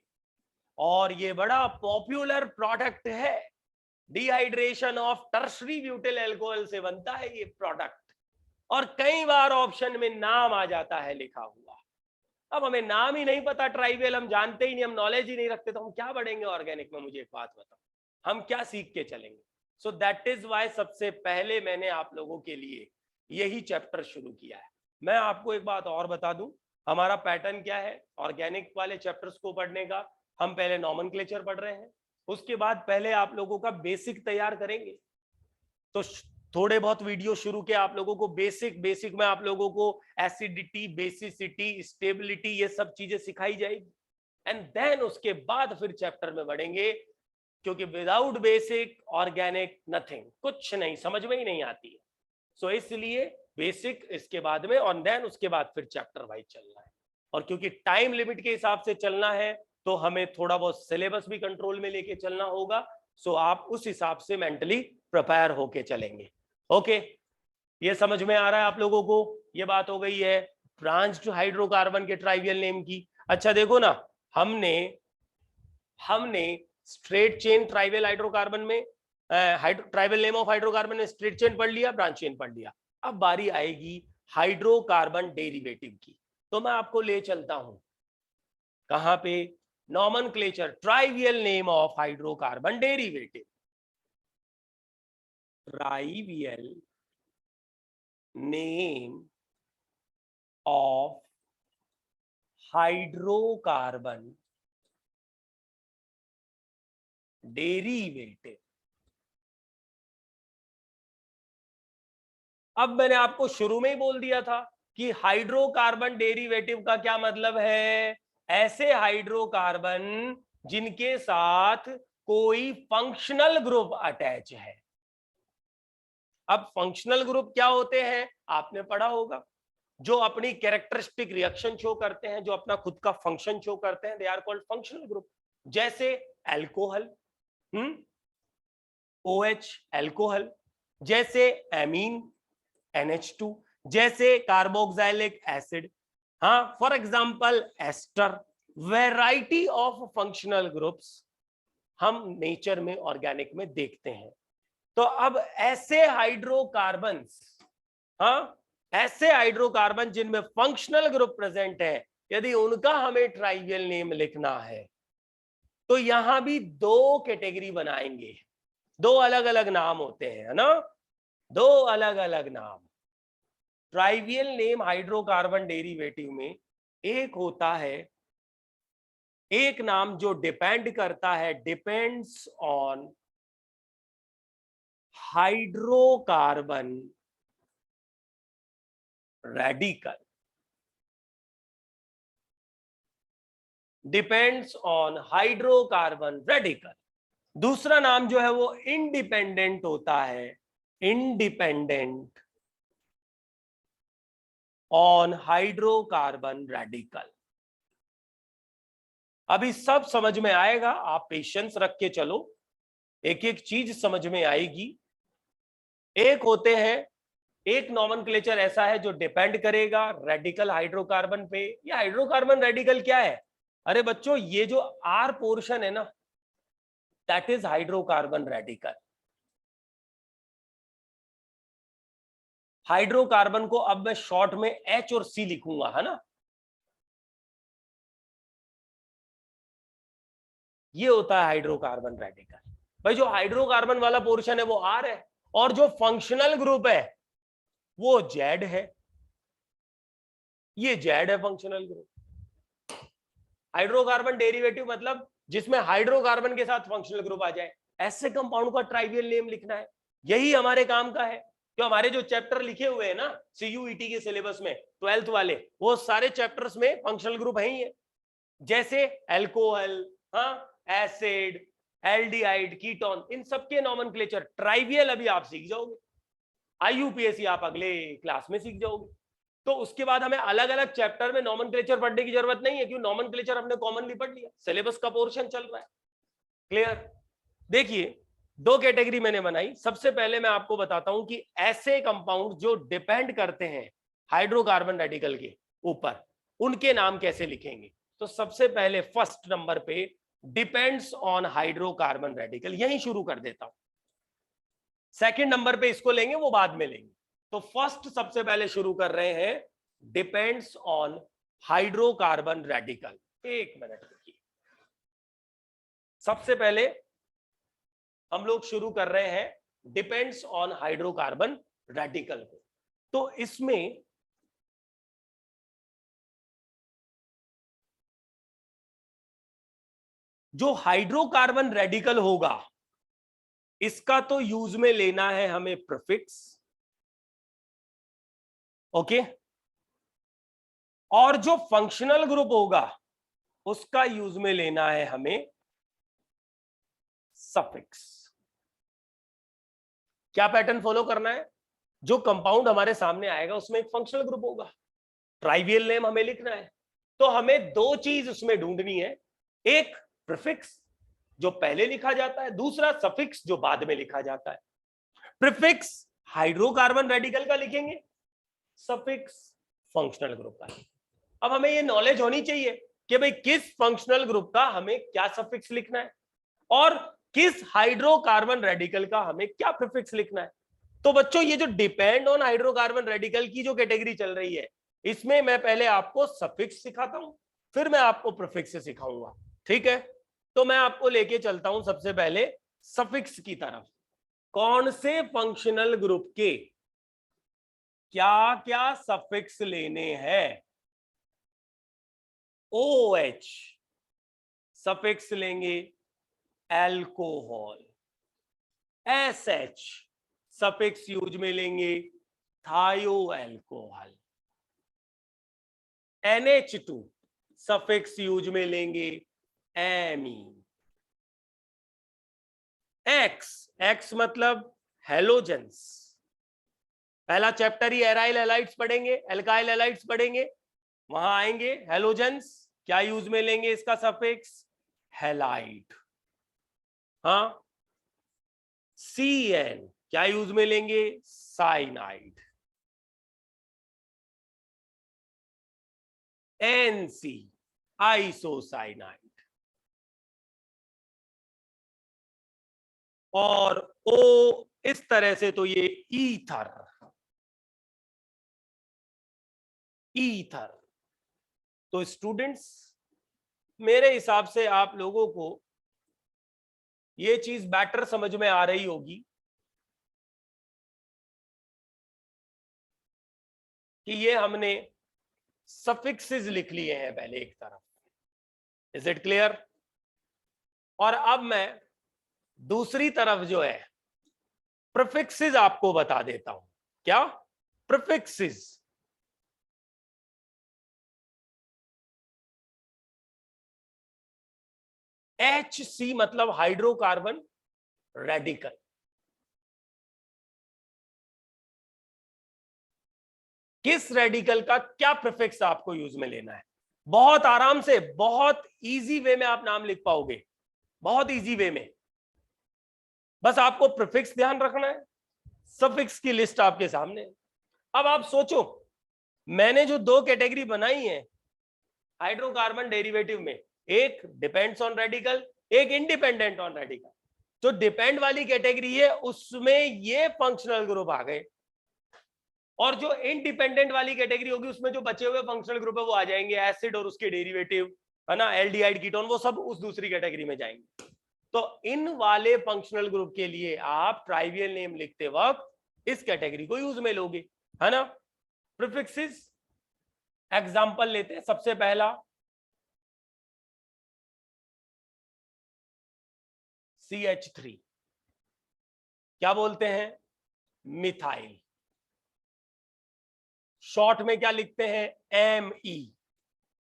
और ये बड़ा पॉपुलर प्रोडक्ट है, dehydration of tertiary butyl alcohol से बनता है ये प्रोडक्ट, और कई बार ऑप्शन में नाम आ जाता है लिखा हुआ। अब हमें नाम ही नहीं पता ट्राइवियल, हम जानते ही नहीं, हम नॉलेज ही नहीं रखते, तो हम क्या बढ़ेंगे ऑर्गेनिक में? मुझे एक बात बताओ, हम क्या सीख के चलेंगे? सो दैट इज वाई सबसे पहले मैंने आप लोगों के लिए यही चैप्टर शुरू किया है। मैं आपको एक बात और बता दूं, हमारा पैटर्न क्या है ऑर्गेनिक वाले चैप्टर्स को पढ़ने का। हम पहले नॉमेनक्लेचर पढ़ रहे हैं, उसके बाद पहले आप लोगों का बेसिक तैयार करेंगे, तो थोड़े बहुत वीडियो शुरू के आप लोगों को बेसिक में आप लोगों को एसिडिटी, बेसिसिटी, स्टेबिलिटी, ये सब चीजें सिखाई जाएगी, एंड देन उसके बाद फिर चैप्टर में बढ़ेंगे, क्योंकि विदाउट बेसिक ऑर्गेनिक नथिंग, कुछ नहीं, समझ में ही नहीं आती है। सो इसलिए बेसिक इसके बाद में, और देन उसके बाद फिर चैप्टर वाइज चलना है, और क्योंकि टाइम लिमिट के हिसाब से चलना है तो हमें थोड़ा बहुत सिलेबस भी कंट्रोल में लेके चलना होगा। सो आप उस हिसाब से मेंटली प्रिपेयर होके चलेंगे। ओके, ये समझ में आ रहा है आप लोगों को? ये बात हो गई है ब्रांच्ड हाइड्रोकार्बन के ट्राइवियल नेम की। अच्छा देखो ना, हमने स्ट्रेट चेन ट्राइवियल हाइड्रोकार्बन में, ट्राइवियल नेम ऑफ हाइड्रोकार्बन में स्ट्रेट चेन पढ़ लिया, ब्रांच चेन पढ़ लिया। अब बारी आएगी हाइड्रोकार्बन डेरिवेटिव की। तो मैं आपको ले चलता हूं कहां पे, nomenclature, trivial name of hydrocarbon derivative, trivial name of hydrocarbon derivative. अब मैंने आपको शुरू में ही बोल दिया था कि हाइड्रोकार्बन डेरिवेटिव का क्या मतलब है, ऐसे हाइड्रोकार्बन जिनके साथ कोई फंक्शनल ग्रुप अटैच है। अब फंक्शनल ग्रुप क्या होते हैं आपने पढ़ा होगा, जो अपनी कैरेक्टरिस्टिक रिएक्शन शो करते हैं, जो अपना खुद का फंक्शन शो करते हैं, they are called functional group. जैसे अल्कोहल, OH अल्कोहल, जैसे एमीन NH2, जैसे कार्बोक्सिलिक एसिड, हाँ, for example ester. Variety of functional groups हम नेचर में, ऑर्गेनिक में देखते हैं। तो अब ऐसे हाइड्रोकार्बन्स, हाँ, ऐसे हाइड्रोकार्बन जिनमें फंक्शनल ग्रुप प्रेजेंट है, यदि उनका हमें ट्राइवियल नेम लिखना है तो यहां भी दो कैटेगरी बनाएंगे, दो अलग अलग नाम होते हैं, है ना, दो अलग अलग नाम। ट्राइवियल नेम हाइड्रोकार्बन डेरिवेटिव में एक होता है, एक नाम जो डिपेंड करता है, depends on hydrocarbon radical, depends on hydrocarbon radical. दूसरा नाम जो है वो इंडिपेंडेंट होता है, इंडिपेंडेंट ऑन हाइड्रोकार्बन रेडिकल। अभी सब समझ में आएगा, आप पेशेंस रख के चलो, एक एक चीज समझ में आएगी। एक होते हैं, एक नॉमेनक्लेचर ऐसा है जो डिपेंड करेगा रेडिकल हाइड्रोकार्बन पे। ये हाइड्रोकार्बन रेडिकल क्या है, अरे बच्चों ये जो R पोर्शन है ना, that is hydrocarbon radical. Hydrocarbon को अब मैं शॉर्ट में H और C लिखूंगा, है ना, ये होता है हाइड्रोकार्बन रेडिकल। भाई जो हाइड्रोकार्बन वाला पोर्शन है वो R है, और जो फंक्शनल ग्रुप है वो Z है, ये Z है फंक्शनल ग्रुप। हाइड्रोकार्बन डेरिवेटिव मतलब जिसमें हाइड्रोकार्बन के साथ फंक्शनल ग्रुप आ जाए, ऐसे कंपाउंड का ट्राइवियल नेम लिखना है। यही हमारे काम का है। जो हमारे जो चैप्टर लिखे हुए हैं ना CUET के सिलेबस में 12th वाले, वो सारे चैप्टर्स में फंक्शनल ग्रुप है ही है। जैसे अल्कोहल, हाँ, एसिड, एल्डिहाइड, कीटोन, इन सबके नॉमेनक्लेचर ट्राइवियल अभी आप सीख जाओगे, IUPAC आप अगले क्लास में सीख जाओगे। तो उसके बाद हमें अलग अलग चैप्टर में नॉमेनक्लेचर पढ़ने की जरूरत नहीं है, क्योंकि नॉमेनक्लेचर हमने कॉमनली पढ़ लिया, सिलेबस का पोर्शन चल रहा है। क्लियर? देखिए दो कैटेगरी मैंने बनाई। सबसे पहले मैं आपको बताता हूं कि ऐसे कंपाउंड जो डिपेंड करते हैं हाइड्रोकार्बन रेडिकल के ऊपर, उनके नाम कैसे लिखेंगे। तो सबसे पहले फर्स्ट नंबर पे डिपेंड्स ऑन हाइड्रोकार्बन रेडिकल, यही शुरू कर देता हूं। सेकंड नंबर पे इसको लेंगे, वो बाद में लेंगे। तो फर्स्ट सबसे पहले शुरू कर रहे हैं डिपेंड्स ऑन हाइड्रोकार्बन रेडिकल। एक मिनट रुकिए, सबसे पहले हम लोग शुरू कर रहे हैं डिपेंड्स ऑन हाइड्रोकार्बन रेडिकल को। तो इसमें जो हाइड्रोकार्बन रेडिकल होगा, इसका तो यूज में लेना है हमें प्रीफिक्स, ओके, और जो फंक्शनल ग्रुप होगा उसका यूज में लेना है हमें सफिक्स। क्या पैटर्न फॉलो करना है, जो कंपाउंड हमारे सामने आएगा उसमें एक फंक्शनल ग्रुप होगा, ट्राइवियल नेम हमें लिखना है, तो हमें दो चीज उसमें ढूंढनी है, एक प्रीफिक्स जो पहले लिखा जाता है, दूसरा सफिक्स जो बाद में लिखा जाता है। प्रीफिक्स हाइड्रोकार्बन रेडिकल का लिखेंगे, सफिक्स फंक्शनल ग्रुप का। अब हमें ये नॉलेज होनी चाहिए कि भाई किस फंक्शनल ग्रुप का हमें क्या सफिक्स लिखना है और किस हाइड्रोकार्बन रेडिकल का हमें क्या प्रीफिक्स लिखना है। तो बच्चों ये जो डिपेंड ऑन हाइड्रोकार्बन रेडिकल की जो कैटेगरी चल रही है, इसमें मैं पहले आपको सफिक्स सिखाता हूं, फिर मैं आपको प्रीफिक्स सिखाऊंगा, ठीक है। तो मैं आपको लेके चलता हूं सबसे पहले सफिक्स की तरफ। कौन से फंक्शनल ग्रुप के क्या क्या सफिक्स लेने हैं? OH सफिक्स लेंगे अल्कोहल, SH सफिक्स यूज में लेंगे थायो अल्कोहल, NH2 सफिक्स यूज में लेंगे एमीन, X मतलब हेलोजेंस, पहला चैप्टर ही एराइल एलाइड्स पढ़ेंगे, एल्काइल एलाइड्स पढ़ेंगे, वहां आएंगे हेलोजेंस, क्या यूज में लेंगे इसका सफिक्स हैलाइड। हाँ, CN क्या यूज में लेंगे साइनाइड, NC आइसोसाइनाइड, और O इस तरह से तो ये ईथर, ईथर। तो स्टूडेंट्स मेरे हिसाब से आप लोगों को ये चीज बेटर समझ में आ रही होगी कि ये हमने सफिक्सेस लिख लिए हैं पहले एक तरफ, इज इट क्लियर? और अब मैं दूसरी तरफ जो है प्रीफिक्सेस आपको बता देता हूं। क्या? प्रीफिक्सेस। HC मतलब हाइड्रोकार्बन रेडिकल, किस रेडिकल का क्या प्रीफिक्स आपको यूज में लेना है? बहुत आराम से, बहुत इजी वे में आप नाम लिख पाओगे, बहुत इजी वे में। बस आपको प्रीफिक्स ध्यान रखना है, सफिक्स की लिस्ट आपके सामने। अब आप सोचो, मैंने जो दो कैटेगरी बनाई है हाइड्रोकार्बन डेरिवेटिव में, एक डिपेंड्स ऑन रेडिकल, एक इंडिपेंडेंट ऑन रेडिकल। जो डिपेंड वाली कैटेगरी है उसमें ये फंक्शनल ग्रुप आ गए, और जो इंडिपेंडेंट वाली कैटेगरी होगी उसमें जो बचे हुए फंक्शनल ग्रुप है वो आ जाएंगे एसिड और उसके डेरिवेटिव, है ना, एल्डिहाइड कीटोन, वो सब उस दूसरी कैटेगरी में जाएंगे। तो इन वाले फंक्शनल ग्रुप के लिए आप ट्राइवियल नेम लिखते वक्त इस कैटेगरी को यूज में लोगे, है ना। प्रीफिक्सेस एग्जांपल लेते हैं। सबसे पहला CH3, क्या बोलते हैं? मिथाइल। शॉर्ट में क्या लिखते हैं? ME।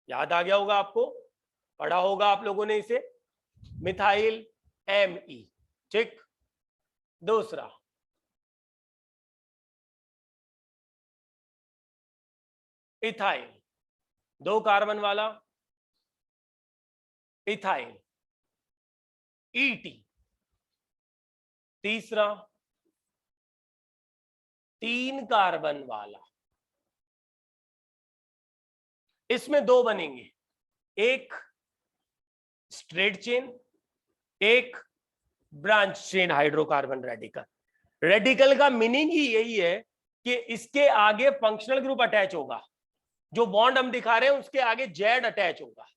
याद आ गया होगा आपको, पढ़ा होगा आप लोगों ने इसे, मिथाइल ME, ठीक। दूसरा इथाइल, 2 कार्बन वाला इथाइल, ET। तीसरा 3 कार्बन वाला, इसमें 2 बनेंगे, एक स्ट्रेट चेन, एक branch chain hydrocarbon radical. Radical का मीनिंग ही यही है कि इसके आगे फंक्शनल ग्रुप अटैच होगा, जो बॉन्ड हम दिखा रहे हैं उसके आगे जेड अटैच होगा।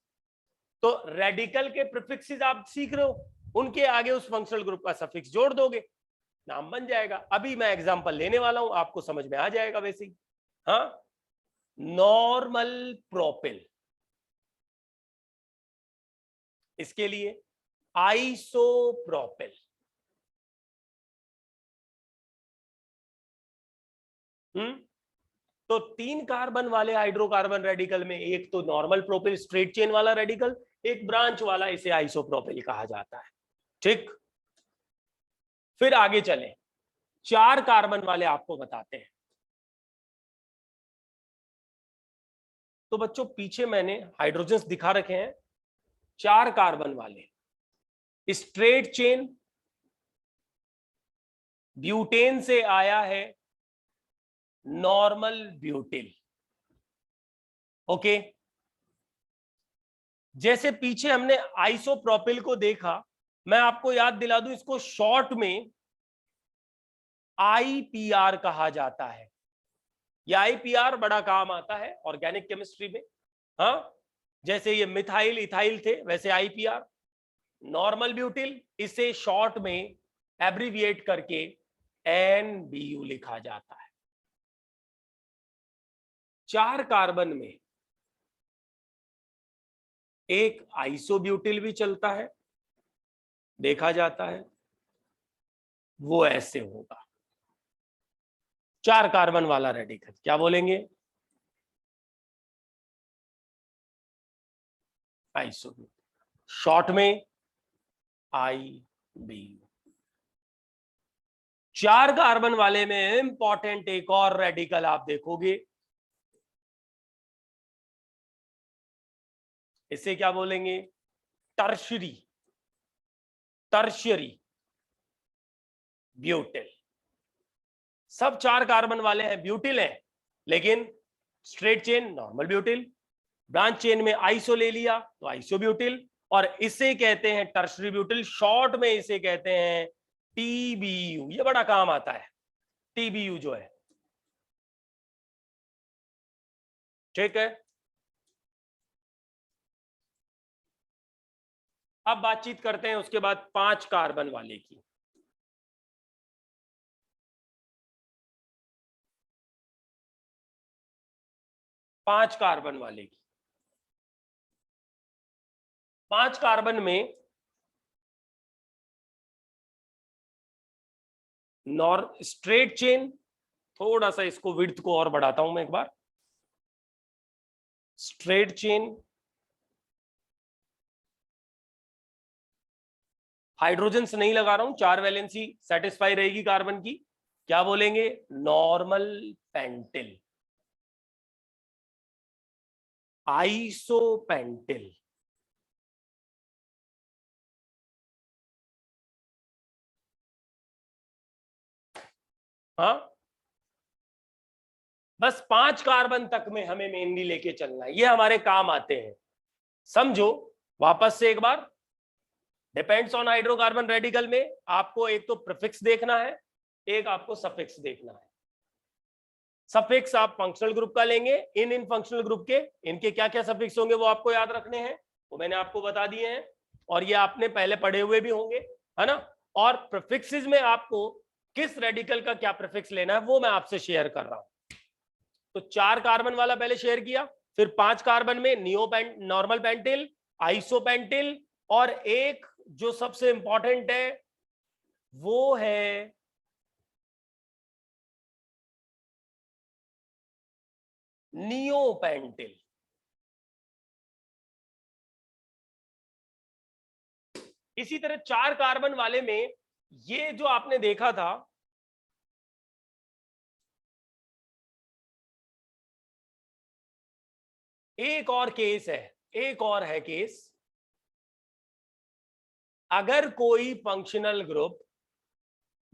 तो रेडिकल के प्रीफिक्सेस आप सीख रहे हो, उनके आगे उस फंक्शनल ग्रुप का सफिक्स जोड़ दोगे, नाम बन जाएगा। अभी मैं एग्जांपल लेने वाला हूं, आपको समझ में आ जाएगा वैसे ही। हाँ, नॉर्मल प्रोपिल, इसके लिए आइसोप्रोपिल, तो 3 कार्बन वाले हाइड्रोकार्बन रेडिकल में एक तो नॉर्मल प्रोपिल स्ट्रेट चेन वाला रेडिकल, एक ब्रांच वाला, इसे आइसोप्रोपिल कहा जाता है, ठीक। फिर आगे चलें, 4 कार्बन वाले आपको बताते हैं। तो बच्चों पीछे मैंने हाइड्रोजन्स दिखा रखे हैं, 4 कार्बन वाले स्ट्रेट चेन, ब्यूटेन से आया है नॉर्मल ब्यूटिल, ओके। जैसे पीछे हमने आइसोप्रोपिल को देखा, मैं आपको याद दिला दूं, इसको शॉर्ट में IPR कहा जाता है, ये IPR बड़ा काम आता है ऑर्गेनिक केमिस्ट्री में। हाँ, जैसे ये मिथाइल इथाइल थे, वैसे IPR नॉर्मल ब्यूटिल, इसे शॉर्ट में एब्रिविएट करके NBU लिखा जाता है। 4 कार्बन में एक आइसोब्यूटिल भी चलता है, देखा जाता है, वो ऐसे होगा। 4 कार्बन वाला रेडिकल क्या बोलेंगे? आइसोब्यूटिल, शॉर्ट में IBU। 4 कार्बन वाले में इंपॉर्टेंट एक और रेडिकल आप देखोगे, इसे क्या बोलेंगे? Tertiary, tertiary butyl. सब 4 कार्बन वाले हैं, ब्यूटिल है, लेकिन straight chain normal butyl, branch chain में आइसो ले लिया तो आइसोब्यूटिल, और इसे कहते हैं टर्शरी ब्यूटिल, शॉर्ट में इसे कहते हैं TBU। ये बड़ा काम आता है TBU जो है, ठीक है। अब बातचीत करते हैं उसके बाद 5 कार्बन वाले की। पांच कार्बन वाले की, 5 कार्बन में स्ट्रेट चेन, थोड़ा सा इसको विड्थ को और बढ़ाता हूं मैं एक बार, स्ट्रेट चेन, हाइड्रोजन से नहीं लगा रहा हूं, 4 वैलेंसी सेटिस्फाई रहेगी कार्बन की, क्या बोलेंगे? Normal pentyl, isopentyl. हाँ, बस 5 कार्बन तक में हमें मेनली लेके चलना है, ये हमारे काम आते हैं, समझो। वापस से एक बार, डिपेंड्स ऑन हाइड्रोकार्बन रेडिकल में आपको एक तो प्रीफिक्स देखना है, एक आपको सफिक्स देखना है। सफिक्स आप फंक्शनल ग्रुप का लेंगे, इन फंक्शनल ग्रुप के इनके क्या क्या सफिक्स होंगे वो आपको याद रखने हैं, वो मैंने आपको बता दिए हैं, और ये आपने पहले पढ़े हुए भी होंगे, है ना। और प्रीफिक्सेस में आपको किस रेडिकल का क्या प्रीफिक्स लेना है वो मैं आपसे शेयर कर रहा हूं। तो 4 कार्बन वाला पहले शेयर किया, फिर 5 कार्बन में नॉर्मल पेंटिल, आइसोपेंटिल, और एक जो सबसे इंपॉर्टेंट है वो है नियोपेंटिल। इसी तरह 4 कार्बन वाले में ये जो आपने देखा था, एक और केस है, एक और है केस, अगर कोई फंक्शनल ग्रुप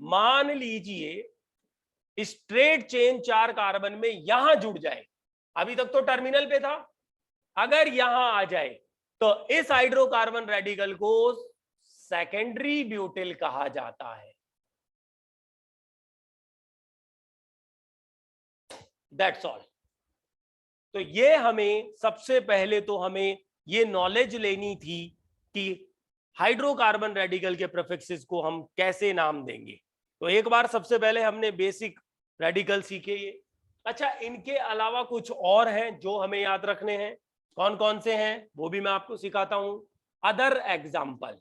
मान लीजिए स्ट्रेट चेन 4 कार्बन में यहां जुड़ जाए, अभी तक तो टर्मिनल पे था, अगर यहां आ जाए तो इस हाइड्रोकार्बन रेडिकल को सेकेंडरी ब्यूटिल कहा जाता है। That's all. तो ये हमें सबसे पहले तो हमें ये नॉलेज लेनी थी कि हाइड्रोकार्बन रेडिकल के प्रीफिक्सेस को हम कैसे नाम देंगे। तो एक बार सबसे पहले हमने बेसिक रेडिकल सीखे ये। अच्छा, इनके अलावा कुछ और हैं जो हमें याद रखने हैं, कौन कौन से हैं वो भी मैं आपको सिखाता हूं। अदर एग्जाम्पल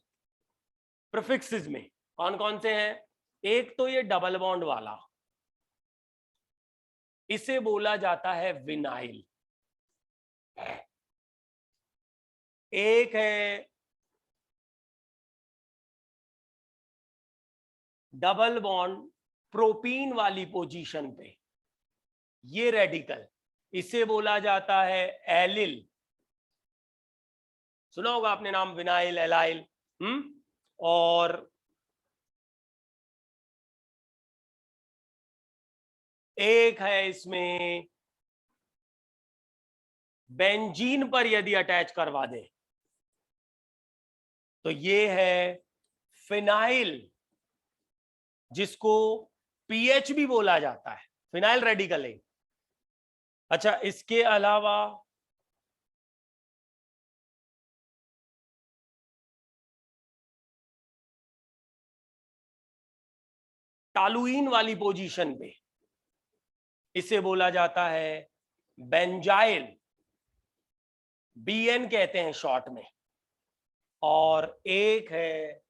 प्रीफिक्सेस में कौन कौन से हैं? एक तो ये डबल बॉन्ड वाला, इसे बोला जाता है विनाइल। एक है डबल बॉन्ड प्रोपीन वाली पोजीशन पे, ये रेडिकल, इसे बोला जाता है एलिल। सुना होगा आपने नाम विनाइल, एलाइल। और एक है इसमें बेंजीन पर यदि अटैच करवा दे तो ये है फिनाइल, जिसको पीएच भी बोला जाता है, फिनाइल रेडिकल है। अच्छा, इसके अलावा टॉलुइन वाली पोजीशन पे इसे बोला जाता है बेंजाइल, बीएन कहते हैं शॉर्ट में। और एक है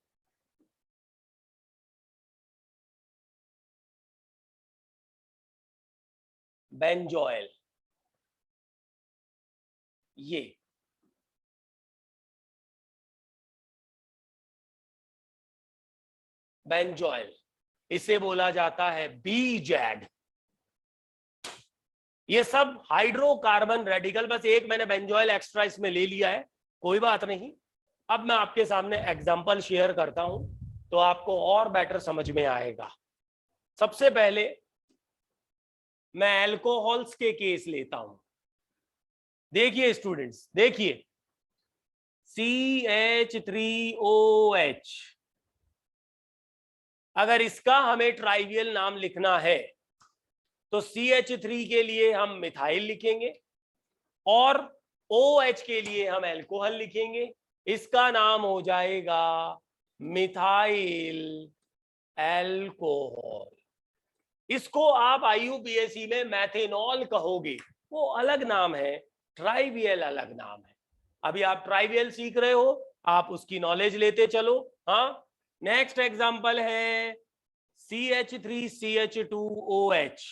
बेंजोइल। ये बेंजोइल, इसे बोला जाता है बीजैड। ये सब हाइड्रोकार्बन रेडिकल, बस एक मैंने बेंजोइल एक्स्ट्रा इसमें ले लिया है, कोई बात नहीं। अब मैं आपके सामने एग्जांपल शेयर करता हूं तो आपको और बेटर समझ में आएगा। सबसे पहले मैं अल्कोहल्स के केस लेता हूं। देखिए स्टूडेंट्स, देखिए CH3OH, अगर इसका हमें ट्राइवियल नाम लिखना है तो CH3 के लिए हम मिथाइल लिखेंगे और OH के लिए हम अल्कोहल लिखेंगे। इसका नाम हो जाएगा मिथाइल अल्कोहल। इसको आप IUPAC में मैथेनॉल कहोगे, वो अलग नाम है, ट्राइवियल अलग नाम है। अभी आप ट्राइवियल सीख रहे हो, आप उसकी नॉलेज लेते चलो। हाँ, नेक्स्ट एग्जांपल है CH3CH2OH।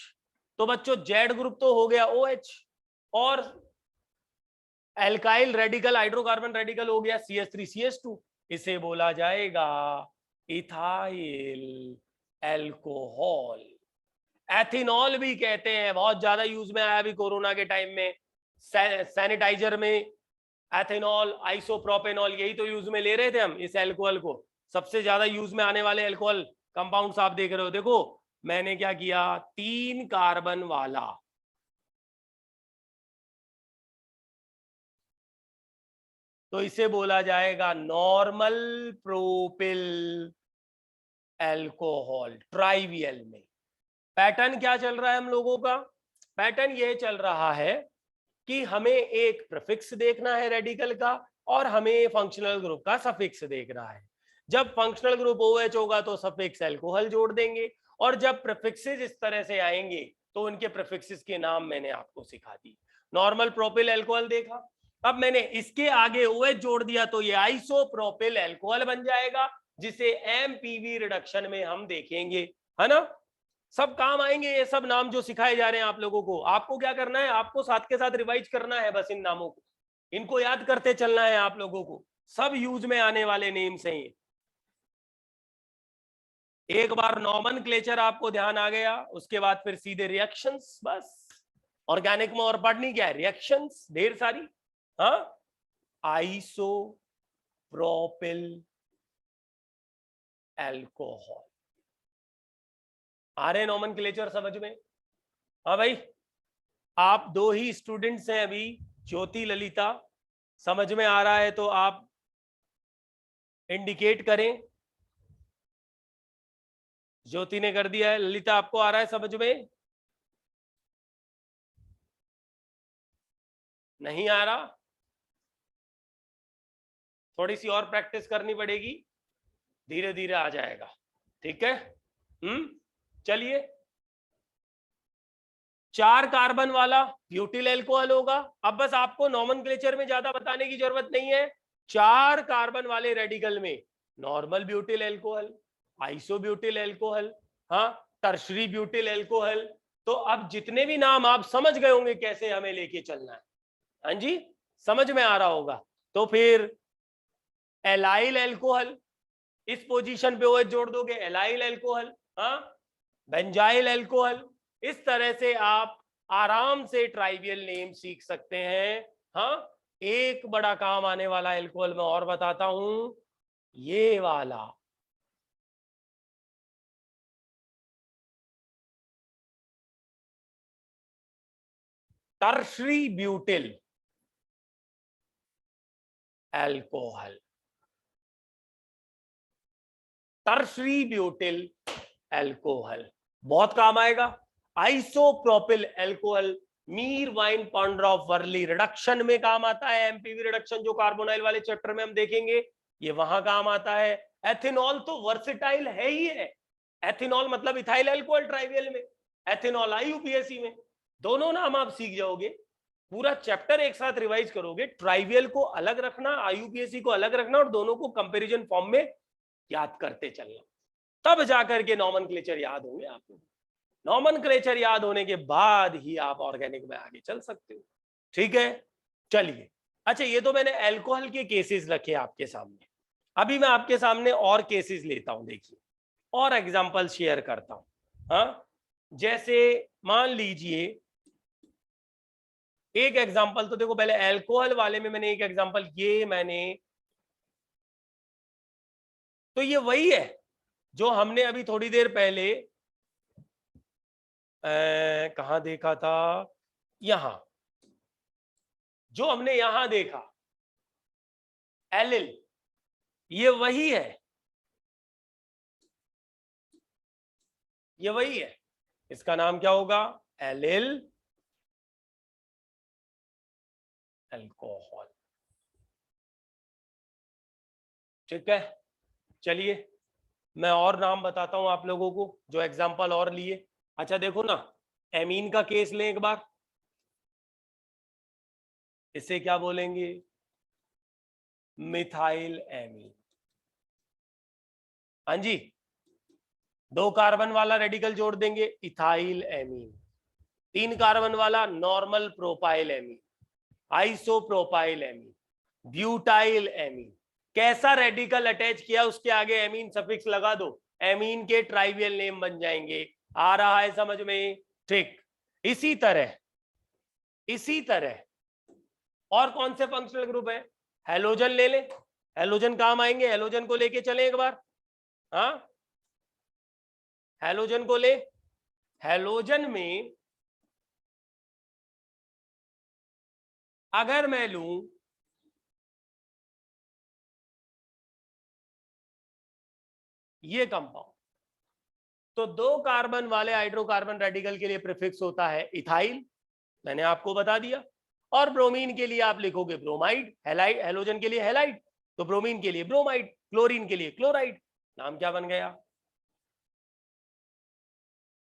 तो बच्चों जेड ग्रुप तो हो गया OH, और एल्काइल रेडिकल, हाइड्रोकार्बन रेडिकल हो गया CH3CH2। इसे बोला जाएगा इथाइल अल्कोहल। एथिनॉल भी कहते हैं, बहुत ज्यादा यूज में आया अभी कोरोना के टाइम में। सैनिटाइजर में एथिनॉल, आइसोप्रोपेनॉल, यही तो यूज में ले रहे थे हम इस अल्कोहल को। सबसे ज्यादा यूज में आने वाले अल्कोहल कंपाउंड्स आप देख रहे हो। देखो मैंने क्या किया, 3 कार्बन वाला तो इसे बोला जाएगा नॉर्मल प्रोपिल अल्कोहल ट्राइवियल में। पैटर्न क्या चल रहा है हम लोगों का? पैटर्न ये चल रहा है कि हमें एक प्रीफिक्स देखना है रेडिकल का, और हमें फंक्शनल ग्रुप का सफिक्स देखना है। जब फंक्शनल ग्रुप OH होगा तो सफिक्स अल्कोहल जोड़ देंगे, और जब प्रीफिक्सेस इस तरह से आएंगे तो उनके प्रीफिक्सेस के नाम मैंने आपको सिखा दी। नॉर्मल प्रोपिल अल्कोहल देखा, अब मैंने इसके आगे OH जोड़ दिया तो ये आइसोप्रोपिल अल्कोहल बन जाएगा, जिसे MPV रिडक्शन में हम देखेंगे, है ना। सब काम आएंगे ये सब नाम जो सिखाए जा रहे हैं आप लोगों को। आपको क्या करना है, आपको साथ के साथ रिवाइज करना है बस इन नामों को, इनको याद करते चलना है आप लोगों को। सब यूज में आने वाले नेम्स हैं ये। एक बार नॉमेनक्लेचर आपको ध्यान आ गया, उसके बाद फिर सीधे रिएक्शंस। बस ऑर्गेनिक में और पढ़नी क्या है, रिएक्शंस ढेर सारी। हाँ, आइसो प्रोपिल अल्कोहल, आ रहे नॉमेनक्लेचर समझ में? हाँ भाई, आप 2 ही स्टूडेंट्स हैं अभी, ज्योति ललिता। समझ में आ रहा है तो आप इंडिकेट करें। ज्योति ने कर दिया है। ललिता आपको आ रहा है समझ में? नहीं आ रहा? थोड़ी सी और प्रैक्टिस करनी पड़ेगी, धीरे धीरे आ जाएगा। ठीक है, चलिए। 4 कार्बन वाला ब्यूटिल अल्कोहल होगा। अब बस आपको नॉमेनक्लेचर में ज्यादा बताने की जरूरत नहीं है। 4 कार्बन वाले रेडिकल में normal butyl alcohol, isobutyl alcohol, हाँ, टर्शरी ब्यूटिल अल्कोहल। तो अब जितने भी नाम आप समझ गए होंगे कैसे हमें लेके चलना है। हाँ जी, समझ में आ रहा होगा। तो फिर एलाइल अल्कोहल, इस पोजीशन पे OH जोड़ दोगे, एलाइल अल्कोहल। हाँ, बेंजाइल अल्कोहल। इस तरह से आप आराम से ट्राइवियल नेम सीख सकते हैं। हाँ, एक बड़ा काम आने वाला अल्कोहल मैं और बताता हूं, ये वाला tertiary butyl alcohol. Tertiary butyl alcohol बहुत काम आएगा। आइसोप्रोपिल अल्कोहल मीरवाइन पॉन्ड्रॉफ वर्ली रिडक्शन में काम आता है। एमपीवी रिडक्शन जो कार्बोनाइल वाले चैप्टर में हम देखेंगे, ये वहां काम आता है। एथेनॉल तो वर्सेटाइल है ही है। एथेनॉल मतलब इथाइल अल्कोहल ट्राइवियल में, एथेनॉल आई यूपीएससी में, दोनों नाम आप सीख जाओगे। पूरा चैप्टर एक साथ रिवाइज करोगे, ट्राइवियल को अलग रखना, आईयूपीएससी को अलग रखना, और दोनों को कंपैरिजन फॉर्म में याद करते चलना, तब जाकर के नॉमेनक्लेचर याद होंगे आपको। नॉमेनक्लेचर याद होने के बाद ही आप ऑर्गेनिक में आगे चल सकते हो। ठीक है, चलिए। अच्छा, ये तो मैंने अल्कोहल के केसेस रखे आपके सामने। अभी मैं आपके सामने और केसेस लेता हूं, देखिए, और एग्जांपल शेयर करता हूं। हाँ, जैसे मान लीजिए एक एग्जांपल तो देखो, पहले अल्कोहल वाले में मैंने एक एग्जांपल, ये मैंने, तो ये वही है जो हमने अभी थोड़ी देर पहले कहां देखा था, यहां, जो हमने यहां देखा एलिल, ये वही है, ये वही है। इसका नाम क्या होगा? Allyl alcohol. ठीक है, चलिए मैं और नाम बताता हूं आप लोगों को जो एग्जांपल और लिए। अच्छा देखो ना, एमीन का केस लें एक बार, इसे क्या बोलेंगे? Methyl amine. हाँ जी, 2 कार्बन वाला रेडिकल जोड़ देंगे, इथाइल एमीन। 3 कार्बन वाला normal propyl amine, isopropyl amine, butyl amine. कैसा रेडिकल अटैच किया, उसके आगे एमीन सफिक्स लगा दो, एमीन के ट्राइवियल नेम बन जाएंगे। आ रहा है समझ में? ठीक। इसी तरह और कौन से फंक्शनल ग्रुप है? हेलोजन ले ले, हेलोजन काम आएंगे, हेलोजन को लेके चले एक बार। हाँ, हेलोजन को ले। हेलोजन में अगर मैं लूं ये कंपाउंड, तो 2 कार्बन वाले हाइड्रोकार्बन रेडिकल के लिए प्रीफिक्स होता है इथाइल, मैंने आपको बता दिया। और ब्रोमीन के लिए आप लिखोगे ब्रोमाइड, हेलाइड, हेलोजन के लिए हेलाइड, तो ब्रोमीन के लिए ब्रोमाइड, क्लोरीन के लिए क्लोराइड। नाम क्या बन गया?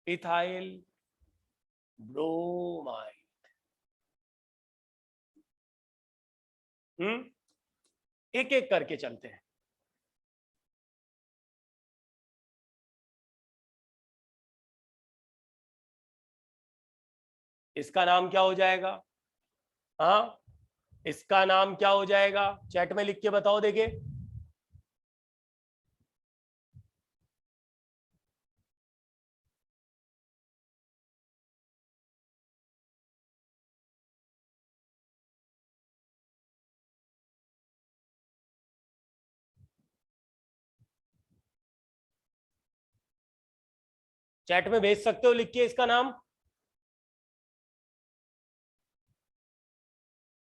Ethyl bromide. एक एक करके चलते हैं। इसका नाम क्या हो जाएगा? हाँ, इसका नाम क्या हो जाएगा? चैट में लिख के बताओ देखे। चैट में भेज सकते हो लिख के इसका नाम,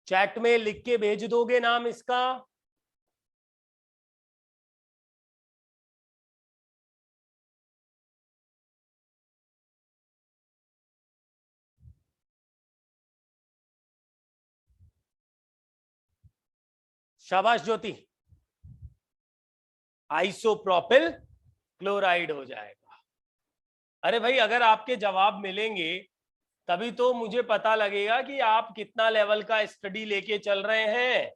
चैट में लिख के भेज दोगे नाम इसका। शाबाश ज्योति, आइसोप्रोपिल क्लोराइड हो जाएगा। अरे भाई, अगर आपके जवाब मिलेंगे तभी तो मुझे पता लगेगा कि आप कितना लेवल का स्टडी लेके चल रहे हैं,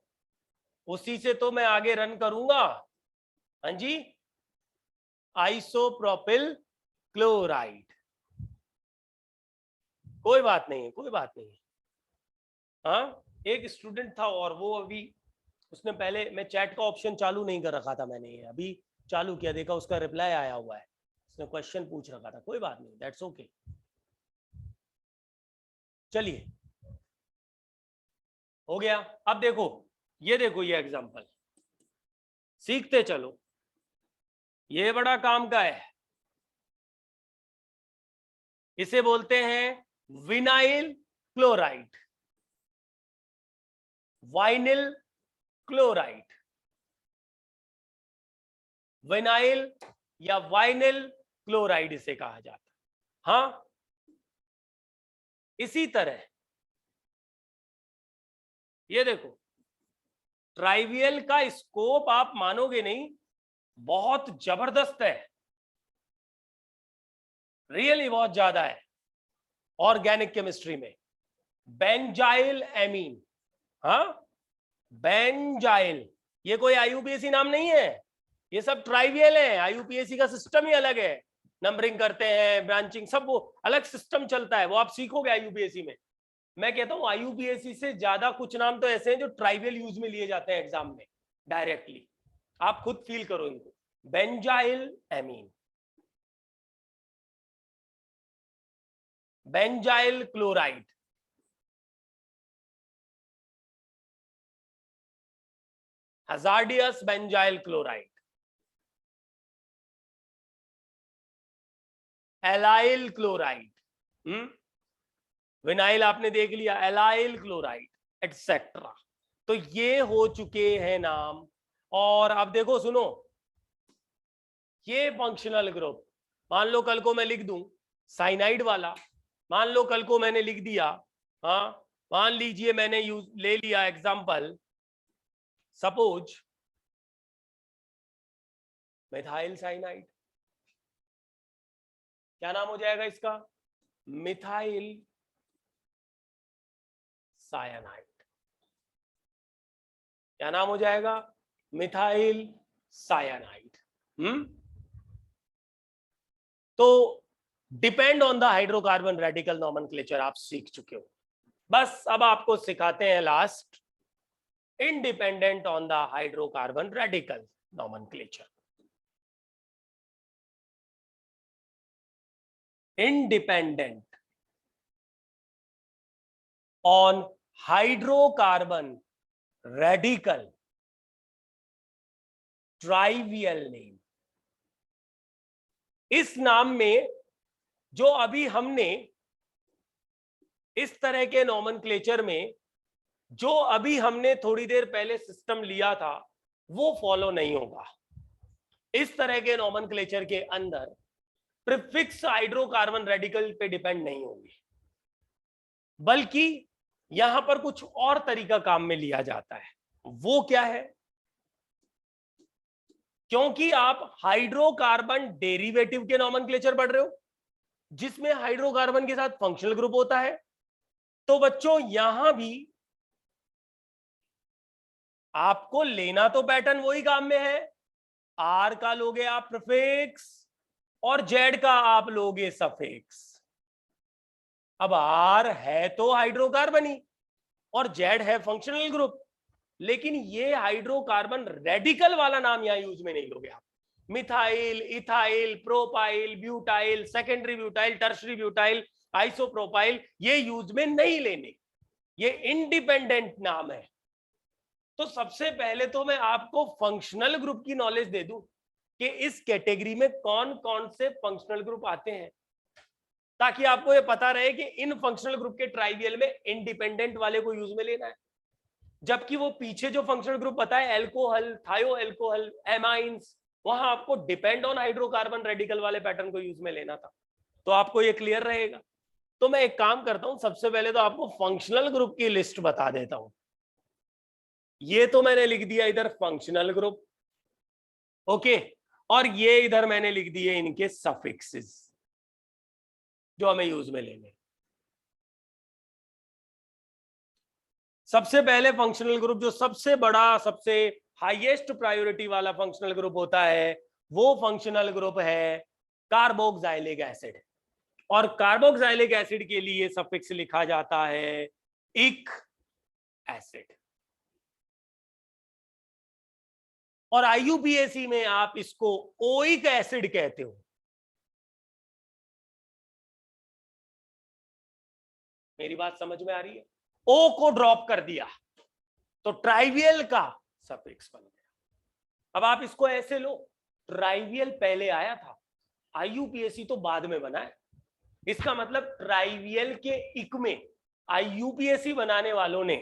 उसी से तो मैं आगे रन करूंगा। हाँ जी, आइसोप्रोपिल क्लोराइड। कोई बात नहीं है, कोई बात नहीं है। हाँ, एक स्टूडेंट था और वो अभी, उसने पहले, मैं चैट का ऑप्शन चालू नहीं कर रखा था, मैंने ये अभी चालू किया, देखा उसका रिप्लाई आया हुआ है, उसने क्वेश्चन पूछ रखा था। कोई बात नहीं, दैट्स ओके। चलिए, हो गया। अब देखो, ये देखो, ये एग्जांपल सीखते चलो, ये बड़ा काम का है। इसे बोलते हैं vinyl chloride, vinyl chloride, vinyl या वाइनिल क्लोराइड इसे कहा जाता है। हाँ, इसी तरह ये देखो, ट्राइवियल का स्कोप आप मानोगे नहीं, बहुत जबरदस्त है, रियली बहुत ज्यादा है ऑर्गेनिक केमिस्ट्री में। बेंजाइल एमीन, हाँ बेंजाइल, ये कोई आईयूपीएसी नाम नहीं है, ये सब ट्राइवियल है। आईयूपीएसी का सिस्टम ही अलग है, नंबरिंग करते हैं, ब्रांचिंग, सब वो अलग सिस्टम चलता है, वो आप सीखोगे आईयूपीएसी में। मैं कहता हूं आईयूपीएसी से ज्यादा कुछ नाम तो ऐसे हैं जो ट्राइवियल यूज में लिए जाते हैं एग्जाम में डायरेक्टली, आप खुद फील करो इनको। Benzyl amine, benzyl chloride, hazardous benzyl chloride, allyl chloride, vinyl आपने देख लिया, एलाइल क्लोराइड एक्सेट्रा। तो ये हो चुके हैं नाम। और अब देखो सुनो, ये फंक्शनल ग्रुप, मान लो कल को मैं लिख दूं साइनाइड वाला, मान लो कल को मैंने लिख दिया, हाँ मान लीजिए मैंने यूज ले लिया एग्जांपल, सपोज मिथाइल साइनाइड, क्या नाम हो जाएगा इसका, मिथाइल साइनाइड, क्या नाम हो जाएगा, मिथाइल साइनाइड। तो depend on the hydrocarbon radical nomenclature आप सीख चुके हो, बस अब आपको सिखाते हैं last, independent on the hydrocarbon radical nomenclature. Independent on hydrocarbon radical trivial name. इस नाम में जो अभी हमने इस तरह के नॉमेनक्लेचर में जो अभी हमने थोड़ी देर पहले सिस्टम लिया था वो फॉलो नहीं होगा। इस तरह के नॉमेनक्लेचर के अंदर प्रीफिक्स हाइड्रोकार्बन रेडिकल पे डिपेंड नहीं होगी, बल्कि यहां पर कुछ और तरीका काम में लिया जाता है। वो क्या है, क्योंकि आप हाइड्रोकार्बन डेरिवेटिव के नॉमेनक्लेचर पढ़ रहे हो जिसमें हाइड्रोकार्बन के साथ फंक्शनल ग्रुप होता है, तो बच्चों यहां भी आपको लेना तो पैटर्न वही काम में है, आर का लोगे आप प्रीफिक्स और जेड का आप लोगे सफिक्स। अब आर है तो हाइड्रोकार्बन ही और जेड है फंक्शनल ग्रुप, लेकिन ये हाइड्रोकार्बन रेडिकल वाला नाम यहां यूज में नहीं लोगे आप। Methyl, ethyl, propyl, butyl, secondary butyl, tertiary butyl, isopropyl, ये यूज में नहीं लेने, ये इंडिपेंडेंट नाम है। तो सबसे पहले तो मैं आपको फंक्शनल ग्रुप की नॉलेज दे दूं कि इस कैटेगरी में कौन कौन से फंक्शनल ग्रुप आते हैं, ताकि आपको ये पता रहे कि इन फंक्शनल ग्रुप के ट्राइवियल में इंडिपेंडेंट वाले को यूज में लेना है, जबकि वो पीछे जो फंक्शनल ग्रुप बताए एल्कोहल, थायो एल्कोहल, एमाइंस, वहां आपको डिपेंड ऑन हाइड्रोकार्बन रेडिकल वाले पैटर्न को यूज में लेना था। तो आपको ये क्लियर रहेगा। तो मैं एक काम करता हूं, सबसे पहले तो आपको फंक्शनल ग्रुप की लिस्ट बता देता हूं। ये तो मैंने लिख दिया इधर फंक्शनल ग्रुप, ओके, और ये इधर मैंने लिख दिए इनके सफिक्सेस जो हमें यूज में लेने। सबसे पहले फंक्शनल ग्रुप, जो सबसे बड़ा, सबसे हाईएस्ट प्रायोरिटी वाला फंक्शनल ग्रुप होता है, वो फंक्शनल ग्रुप है कार्बोक्सिलिक एसिड। और कार्बोक्सिलिक एसिड के लिए सफिक्स लिखा जाता है इक एसिड, और आईयूपीएसी में आप इसको ओइक एसिड कहते हो। मेरी बात समझ में आ रही है? ओ को ड्रॉप कर दिया तो ट्राइवियल का सफिक्स बन गया। अब आप इसको ऐसे लो, ट्राइवियल पहले आया था, आईयूपीएसी तो बाद में बना है। इसका मतलब ट्राइवियल के इक में आईयूपीएसी बनाने वालों ने,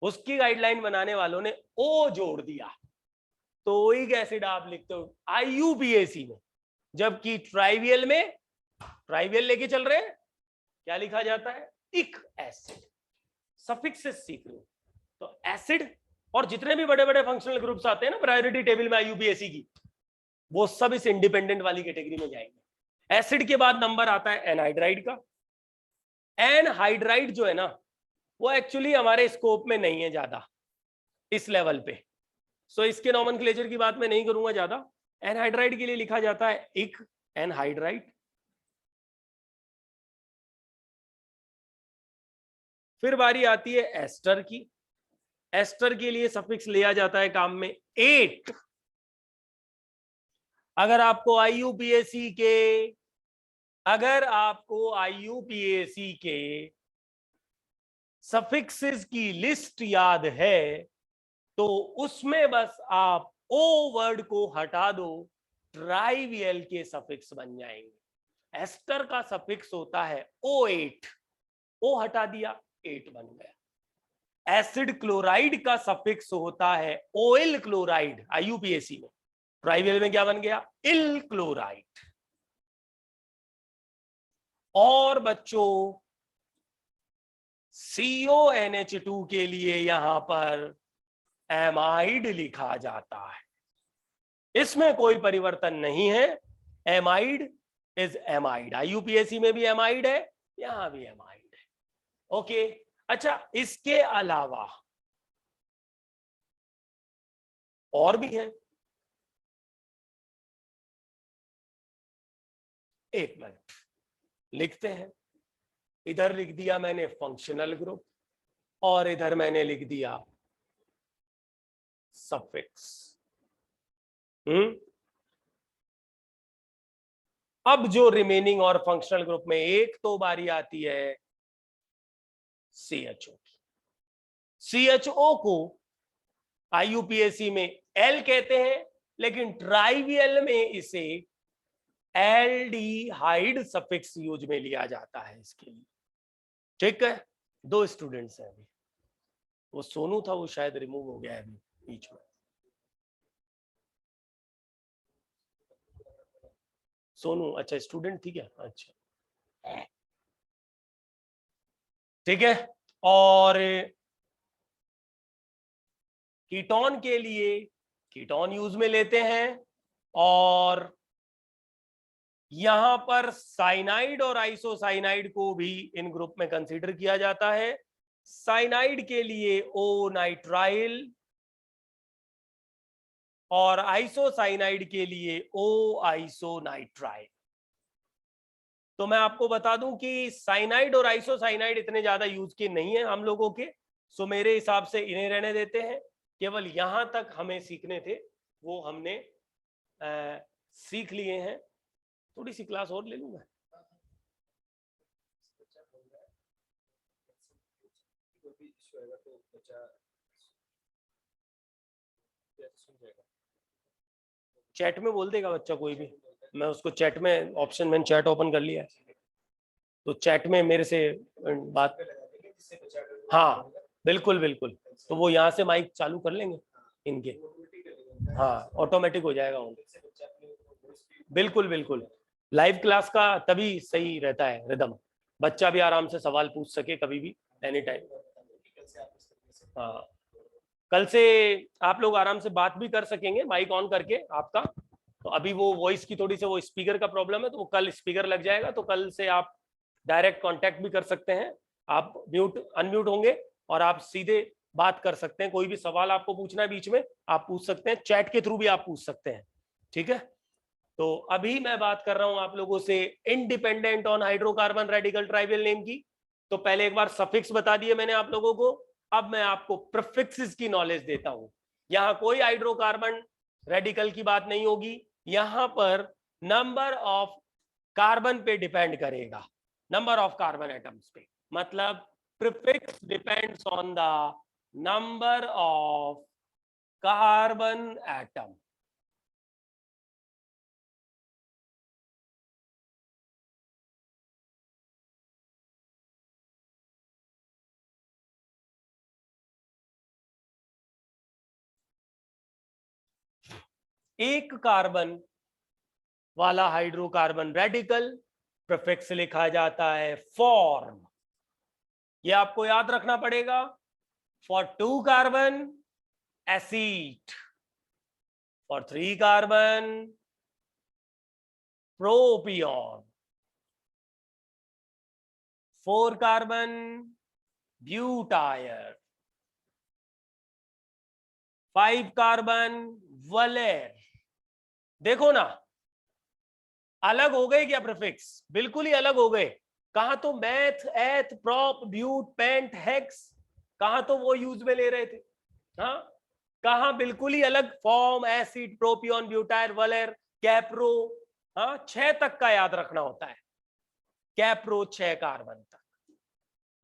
उसकी गाइडलाइन बनाने वालों ने ओ जोड़ दिया, तो ओइक एसिड आप लिखते हो आईयूपीएसी में, जबकि ट्राइवियल में, ट्राइवियल लेके चल रहे हैं, क्या लिखा जाता है, इक एसिड। सफिक्सेस सीख लो। तो तो एसिड और जितने भी बड़े बड़े फंक्शनल ग्रुप्स आते हैं ना प्रायोरिटी टेबल में आईयूपीएसी की, वो सब इस इंडिपेंडेंट वाली कैटेगरी में जाएंगे। एसिड के बाद नंबर आता है एनहाइड्राइड का। एनहाइड्राइड जो है ना, वो एक्चुअली हमारे स्कोप में नहीं है ज्यादा इस लेवल पे, सो इसके नॉमेनक्लेचर की बात मैं नहीं करूंगा ज्यादा। एनहाइड्राइड के लिए लिखा जाता है इक एनहाइड्राइड। फिर बारी आती है एस्टर की। एस्टर के लिए सफिक्स लिया जाता है काम में 8। अगर आपको आईयूपीएसी के सफिक्सेस की लिस्ट याद है तो उसमें बस आप ओ वर्ड को हटा दो, ट्राइवियल के सफिक्स बन जाएंगे। एस्टर का सफिक्स होता है O8, ओ हटा दिया 8 बन गया। एसिड क्लोराइड का सफिक्स होता है ओइल क्लोराइड, आईयूपीएसी में। ट्राइवियल में क्या बन गया? इल क्लोराइड। और बच्चों CONH2 के लिए यहां पर एमाइड लिखा जाता है, इसमें कोई परिवर्तन नहीं है। एमाइड इज एमाइड, आईयूपीएसी में भी एमाइड है, यहां भी एमाइड है। ओके, अच्छा इसके अलावा और भी है। एक मिनट लिखते हैं। इधर लिख दिया मैंने फंक्शनल ग्रुप और इधर मैंने लिख दिया सफिक्स। अब जो रिमेनिंग और फंक्शनल ग्रुप में एक तो बारी आती है CHO की। CHO को आईयूपीएसी में L कहते हैं, लेकिन ट्राइवियल में इसे एल्डिहाइड सफिक्स यूज में लिया जाता है इसके लिए। ठीक है, 2 स्टूडेंट्स हैं अभी। वो सोनू था, वो शायद रिमूव हो गया है अभी बीच में। सोनू, अच्छा स्टूडेंट थी क्या? अच्छा ठीक है। और कीटोन के लिए कीटोन यूज में लेते हैं, और यहां पर साइनाइड और आइसोसाइनाइड को भी इन ग्रुप में कंसीडर किया जाता है। साइनाइड के लिए O नाइट्राइल और आइसोसाइनाइड के लिए O आइसोनाइट्राइल। तो मैं आपको बता दूं कि साइनाइड और आइसोसाइनाइड इतने ज्यादा यूज के नहीं है हम लोगों के, सो मेरे हिसाब से इन्हें रहने देते हैं। केवल यहां तक हमें सीखने थे वो हमने सीख लिए हैं। थोड़ी सी क्लास और ले लूंगा। चैट में बोल देगा बच्चा कोई भी, मैं उसको चैट में ऑप्शन, मैंने चैट ओपन कर लिया है तो चैट में मेरे से बात। हाँ बिल्कुल बिल्कुल, तो वो यहाँ से माइक चालू कर लेंगे इनके। हाँ ऑटोमेटिक हो जाएगा उनके। बिल्कुल बिल्कुल, लाइव क्लास का तभी सही रहता है रिदम, बच्चा भी आराम से सवाल पूछ सके कभी भी, एनी टाइम। हाँ कल से आप लोग आराम से बात भी कर सकेंगे माइक ऑन करके आपका। तो अभी वो वॉइस की थोड़ी सी वो स्पीकर का प्रॉब्लम है, तो वो कल स्पीकर लग जाएगा, तो कल से आप डायरेक्ट कांटेक्ट भी कर सकते हैं। आप म्यूट अनम्यूट होंगे और आप सीधे बात कर सकते हैं। कोई भी सवाल आपको पूछना है बीच में आप पूछ सकते हैं, चैट के थ्रू भी आप पूछ सकते हैं। ठीक है, तो अभी मैं बात कर रहा हूं आप लोगों से independent on hydrocarbon radical trivial name की। तो पहले एक बार सफिक्स बता दिए मैंने आप लोगों को, अब मैं आपको प्रीफिक्सेस की नॉलेज देता हूं। यहां कोई हाइड्रोकार्बन रेडिकल की बात नहीं होगी, यहां पर नंबर ऑफ कार्बन पे डिपेंड करेगा, नंबर ऑफ कार्बन एटम्स पे। मतलब prefix depends on the number of carbon atom. एक कार्बन वाला हाइड्रोकार्बन रेडिकल प्रीफिक्स लिखा जाता है फॉर्म। ये आपको याद रखना पड़ेगा, For 2 carbon, acid. For 3 carbon, propion. 4 carbon, butyr. 5 carbon वलेर. देखो ना, अलग हो गए क्या प्रीफिक्स? बिल्कुल ही अलग हो गए. कहां तो मैथ, एथ, प्रोप, ब्यूट, पेंट, हेक्स, कहां तो वो यूज में ले रहे थे. हाँ, कहां बिल्कुल ही अलग. Form, acid, propion, butyr, valer, capro. हाँ, 6 तक का याद रखना होता है. कैप्रो 6 कार्बन तक.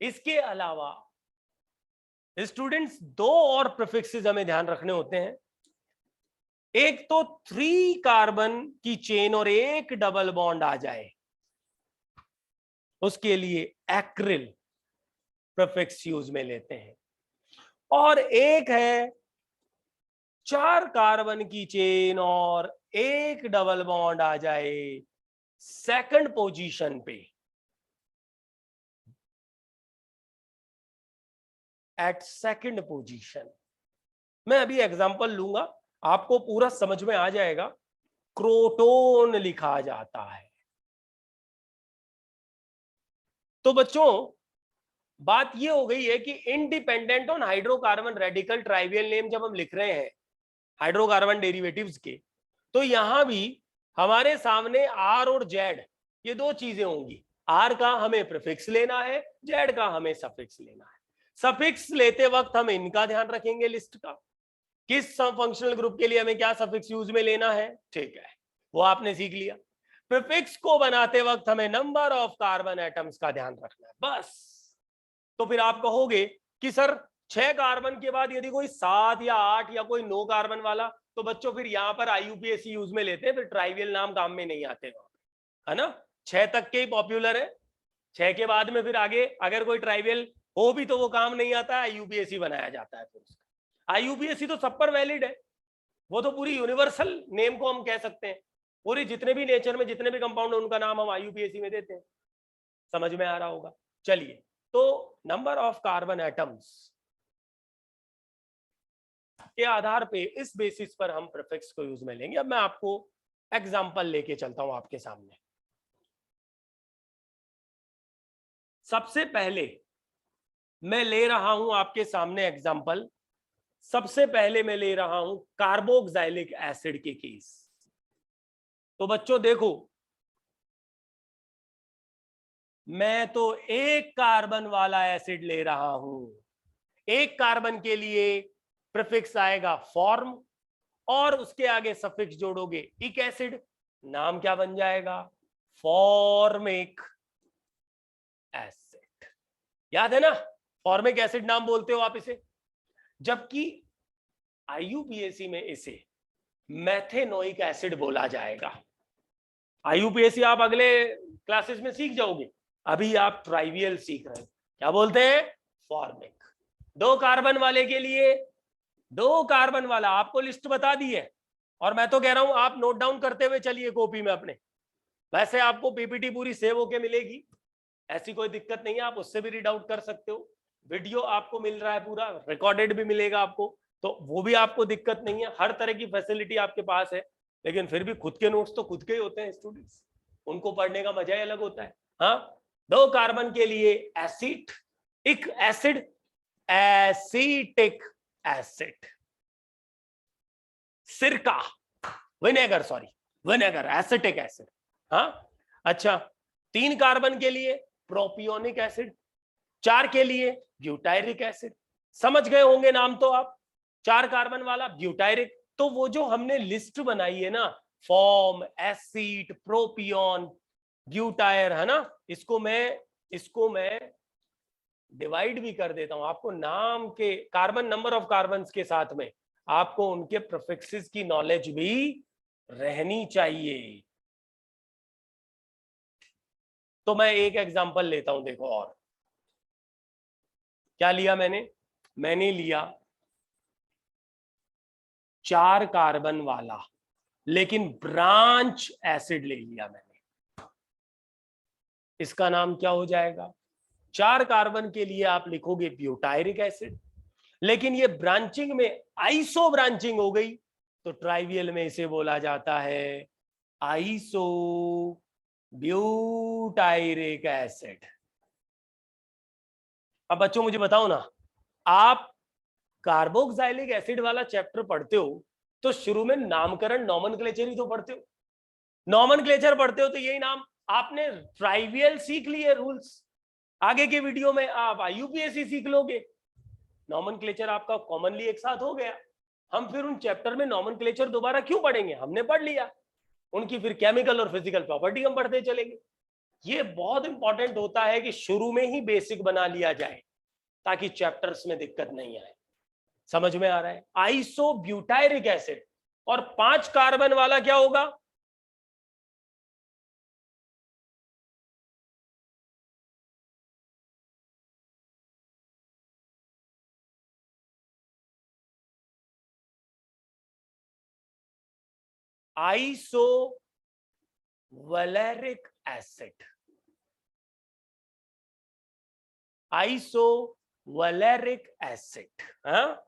इसके अलावा स्टूडेंट्स 2 और प्रीफिक्सेस हमें ध्यान रखने होते हैं. एक तो 3 कार्बन की चेन और एक डबल बॉन्ड आ जाए, उसके लिए एक्रिल प्रीफिक्स यूज में लेते हैं. और एक है 4 कार्बन की चेन और एक डबल बॉन्ड आ जाए सेकंड पोजीशन पे, एट सेकंड पोजीशन. मैं अभी एग्जांपल लूंगा, आपको पूरा समझ में आ जाएगा. क्रोटोन लिखा जाता है. तो बच्चों, बात यह हो गई है कि independent on hydrocarbon radical trivial name जब हम लिख रहे हैं हाइड्रोकार्बन डेरिवेटिव्स के, तो यहां भी हमारे सामने आर और जेड, ये 2 चीजें होंगी. आर का हमें प्रीफिक्स लेना है, जेड का हमें सफिक्स लेना है. सफिक्स लेते वक्त हम इनका ध्यान रखेंगे लिस्ट का, किस फंक्शनल ग्रुप के लिए हमें क्या सफिक्स यूज में लेना है. ठीक है, वो आपने सीख लिया. प्रीफिक्स को बनाते वक्त हमें नंबर ऑफ कार्बन एटम्स का ध्यान रखना है, बस. तो फिर आप कहोगे कि सर 6 कार्बन के बाद यदि कोई 7 या 8 या कोई 9 कार्बन वाला, तो बच्चों फिर यहां पर आईयूपीएसी यूज में लेते हैं, फिर ट्राइवियल नाम काम में नहीं आते, है ना. 6 तक के ही पॉपुलर है. 6 के बाद में फिर आगे अगर कोई ट्राइवियल हो भी तो वो काम नहीं आता है, आईयूपीएसी बनाया जाता है. फिर आईयूपीएसी तो सब पर वैलिड है, वो तो पूरी यूनिवर्सल नेम को हम कह सकते हैं. पूरी जितने भी नेचर में जितने भी कंपाउंड उनका नाम हम आईयूपीएसी में देते हैं. समझ में आ रहा होगा. चलिए, तो नंबर ऑफ कार्बन एटम्स के आधार पे, इस बेसिस पर हम प्रीफिक्स को यूज में लेंगे. अब मैं आपको एग्जांपल लेके चलता हूं आपके सामने. सबसे पहले मैं ले रहा हूं आपके सामने एग्जांपल. सबसे पहले मैं ले रहा हूं कार्बोक्सिलिक एसिड के केस. तो बच्चों देखो, मैं तो एक कार्बन वाला एसिड ले रहा हूं. एक कार्बन के लिए प्रीफिक्स आएगा फॉर्म और उसके आगे सफिक्स जोड़ोगे इक एसिड. नाम क्या बन जाएगा? Formic acid. याद है ना, फॉर्मिक एसिड नाम बोलते हो आप इसे. जबकि आईयूपीएसी में इसे मेथेनोइक एसिड बोला जाएगा. आईयूपीएसी आप अगले क्लासेस में सीख जाओगे, अभी आप ट्राइवियल सीख रहे हैं. क्या बोलते हैं? फॉर्मिक. 2 कार्बन वाले के लिए, 2 कार्बन वाला आपको लिस्ट बता दी है, और मैं तो कह रहा हूं आप नोट डाउन करते हुए चलिए कॉपी में अपने. वैसे आपको पीपीटी पूरी सेव होके मिलेगी, ऐसी कोई दिक्कत नहीं है, आप उससे भी रीड आउट कर सकते हो. वीडियो आपको मिल रहा है, पूरा रिकॉर्डेड भी मिलेगा आपको, तो वो भी आपको दिक्कत नहीं है. हर तरह की फैसिलिटी आपके पास है. लेकिन फिर भी खुद के नोट्स तो खुद के ही होते हैं स्टूडेंट्स, उनको पढ़ने का मजा ही अलग होता है. हाँ, 2 कार्बन के लिए एसिड, इक एसिड, एसिटिक एसिड. सिरका, vinegar, sorry vinegar, acetic acid. हाँ, अच्छा. 3 कार्बन के लिए प्रोपियोनिक एसिड, 4 के लिए ब्यूटायरिक एसिड. समझ गए होंगे नाम तो आप. 4 कार्बन वाला ब्यूटायरिक. तो वो जो हमने लिस्ट बनाई है ना, फॉर्म, एसिड, प्रोपियोन, ब्यूटायर, है ना, इसको मैं डिवाइड भी कर देता हूं. आपको नाम के कार्बन, नंबर ऑफ कार्बन के साथ में आपको उनके प्रीफिक्सेस की नॉलेज भी रहनी चाहिए. तो मैं एक एग्जांपल लेता हूं. देखो, और क्या लिया मैंने लिया 4 कार्बन वाला लेकिन ब्रांच एसिड ले लिया मैंने. इसका नाम क्या हो जाएगा? 4 कार्बन के लिए आप लिखोगे ब्यूटायरिक एसिड, लेकिन ये ब्रांचिंग में आइसो ब्रांचिंग हो गई तो ट्राइवियल में इसे बोला जाता है आइसो ब्यूटायरिक एसिड। अब बच्चों मुझे बताओ ना, आप कार्बोक्सिलिक एसिड वाला चैप्टर पढ़ते हो तो शुरू में नामकरण नॉमेनक्लेचर ही तो पढ़ते हो। नॉमेनक्लेचर पढ़ते हो तो यही नाम, आपने ट्राइवियल सीख लिए रूल्स, आगे के वीडियो में आप यूपीएससी सीख लोगे। नॉमेनक्लेचर आपका कॉमनली एक साथ हो गया। हम फिर उन चैप्टर में नॉमेनक्लेचर दोबारा क्यों पढ़ेंगे, हमने पढ़ लिया। उनकी फिर केमिकल और फिजिकल प्रॉपर्टी हम पढ़ते चलेंगे। ये बहुत इंपॉर्टेंट होता है कि शुरू में ही बेसिक बना लिया जाए ताकि चैप्टर्स में दिक्कत नहीं आए। समझ में आ रहा है? आइसो ब्यूटायरिक एसिड, और 5 कार्बन वाला क्या होगा? आइसोवैलेरिक एसिड। आइसोवैलेरिक एसिड। हाँ,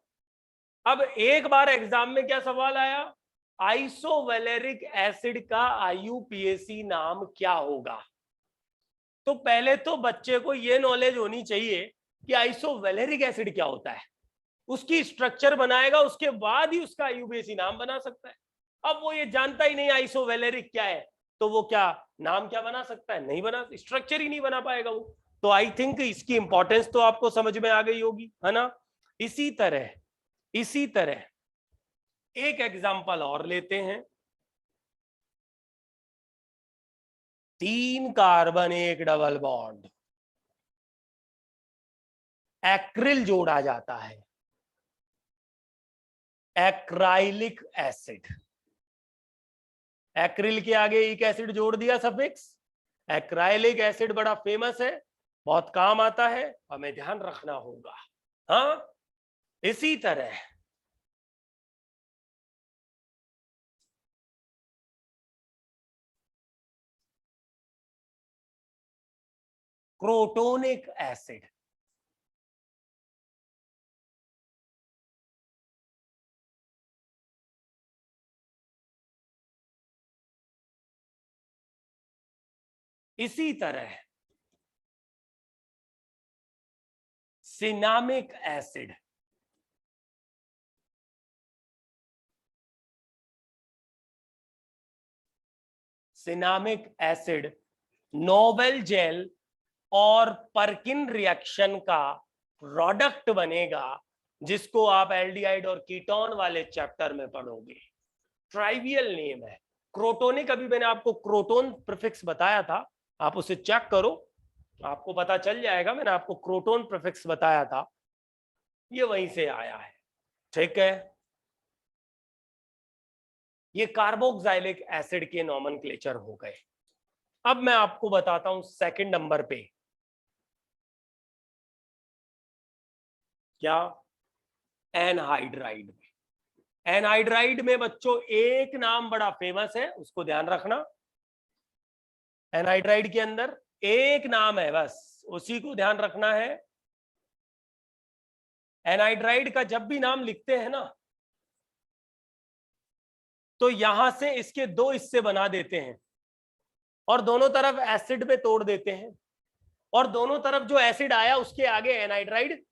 अब एक बार एग्जाम में क्या सवाल आया, आइसोवैलेरिक एसिड का आईयूपीएसी नाम क्या होगा? तो पहले तो बच्चे को यह नॉलेज होनी चाहिए कि आइसोवैलेरिक एसिड क्या होता है, उसकी स्ट्रक्चर बनाएगा, उसके बाद ही उसका आईयूपीएसी नाम बना सकता है। अब वो ये जानता ही नहीं आइसोवैलेरिक क्या है, तो वो क्या नाम क्या बना सकता है? नहीं बना, स्ट्रक्चर ही नहीं बना पाएगा वो। तो आई थिंक इसकी इंपॉर्टेंस तो आपको समझ में आ गई होगी, है ना। इसी तरह एक एग्जांपल और लेते हैं। 3 कार्बन, एक डबल बॉन्ड, एक्रिल जोड़ा जाता है, एक्राइलिक एसिड। एक्रिल के आगे एक एसिड जोड़ दिया सफिक्स, एक्राइलिक एसिड बड़ा फेमस है, बहुत काम आता है, हमें ध्यान रखना होगा। हाँ, इसी तरह क्रोटोनिक एसिड। इसी तरह cinnamic acid. Cinnamic acid Knoevenagel और परकिन रिएक्शन का प्रोडक्ट बनेगा, जिसको आप एल्डिहाइड और कीटोन वाले चैप्टर में पढ़ोगे। ट्राइवियल नेम है क्रोटोनिक। अभी मैंने आपको क्रोटोन प्रीफिक्स बताया था, आप उसे चेक करो, आपको पता चल जाएगा। मैंने आपको क्रोटोन प्रीफिक्स बताया था, ये वहीं से आया है, ठीक है। ये कार्बोक्सिलिक एसिड के नॉमेनक्लेचर हो गए। अब मैं आपको बताता हूं सेकंड नंबर पे क्या, एनहाइड्राइड। एनहाइड्राइड में बच्चों एक नाम बड़ा फेमस है, उसको ध्यान रखना। एनहाइड्राइड के अंदर एक नाम है, बस उसी को ध्यान रखना है। एनहाइड्राइड का जब भी नाम लिखते हैं ना, तो यहां से इसके 2 हिस्से बना देते हैं और दोनों तरफ एसिड में तोड़ देते हैं, और दोनों तरफ जो एसिड आया उसके आगे एनहाइड्राइड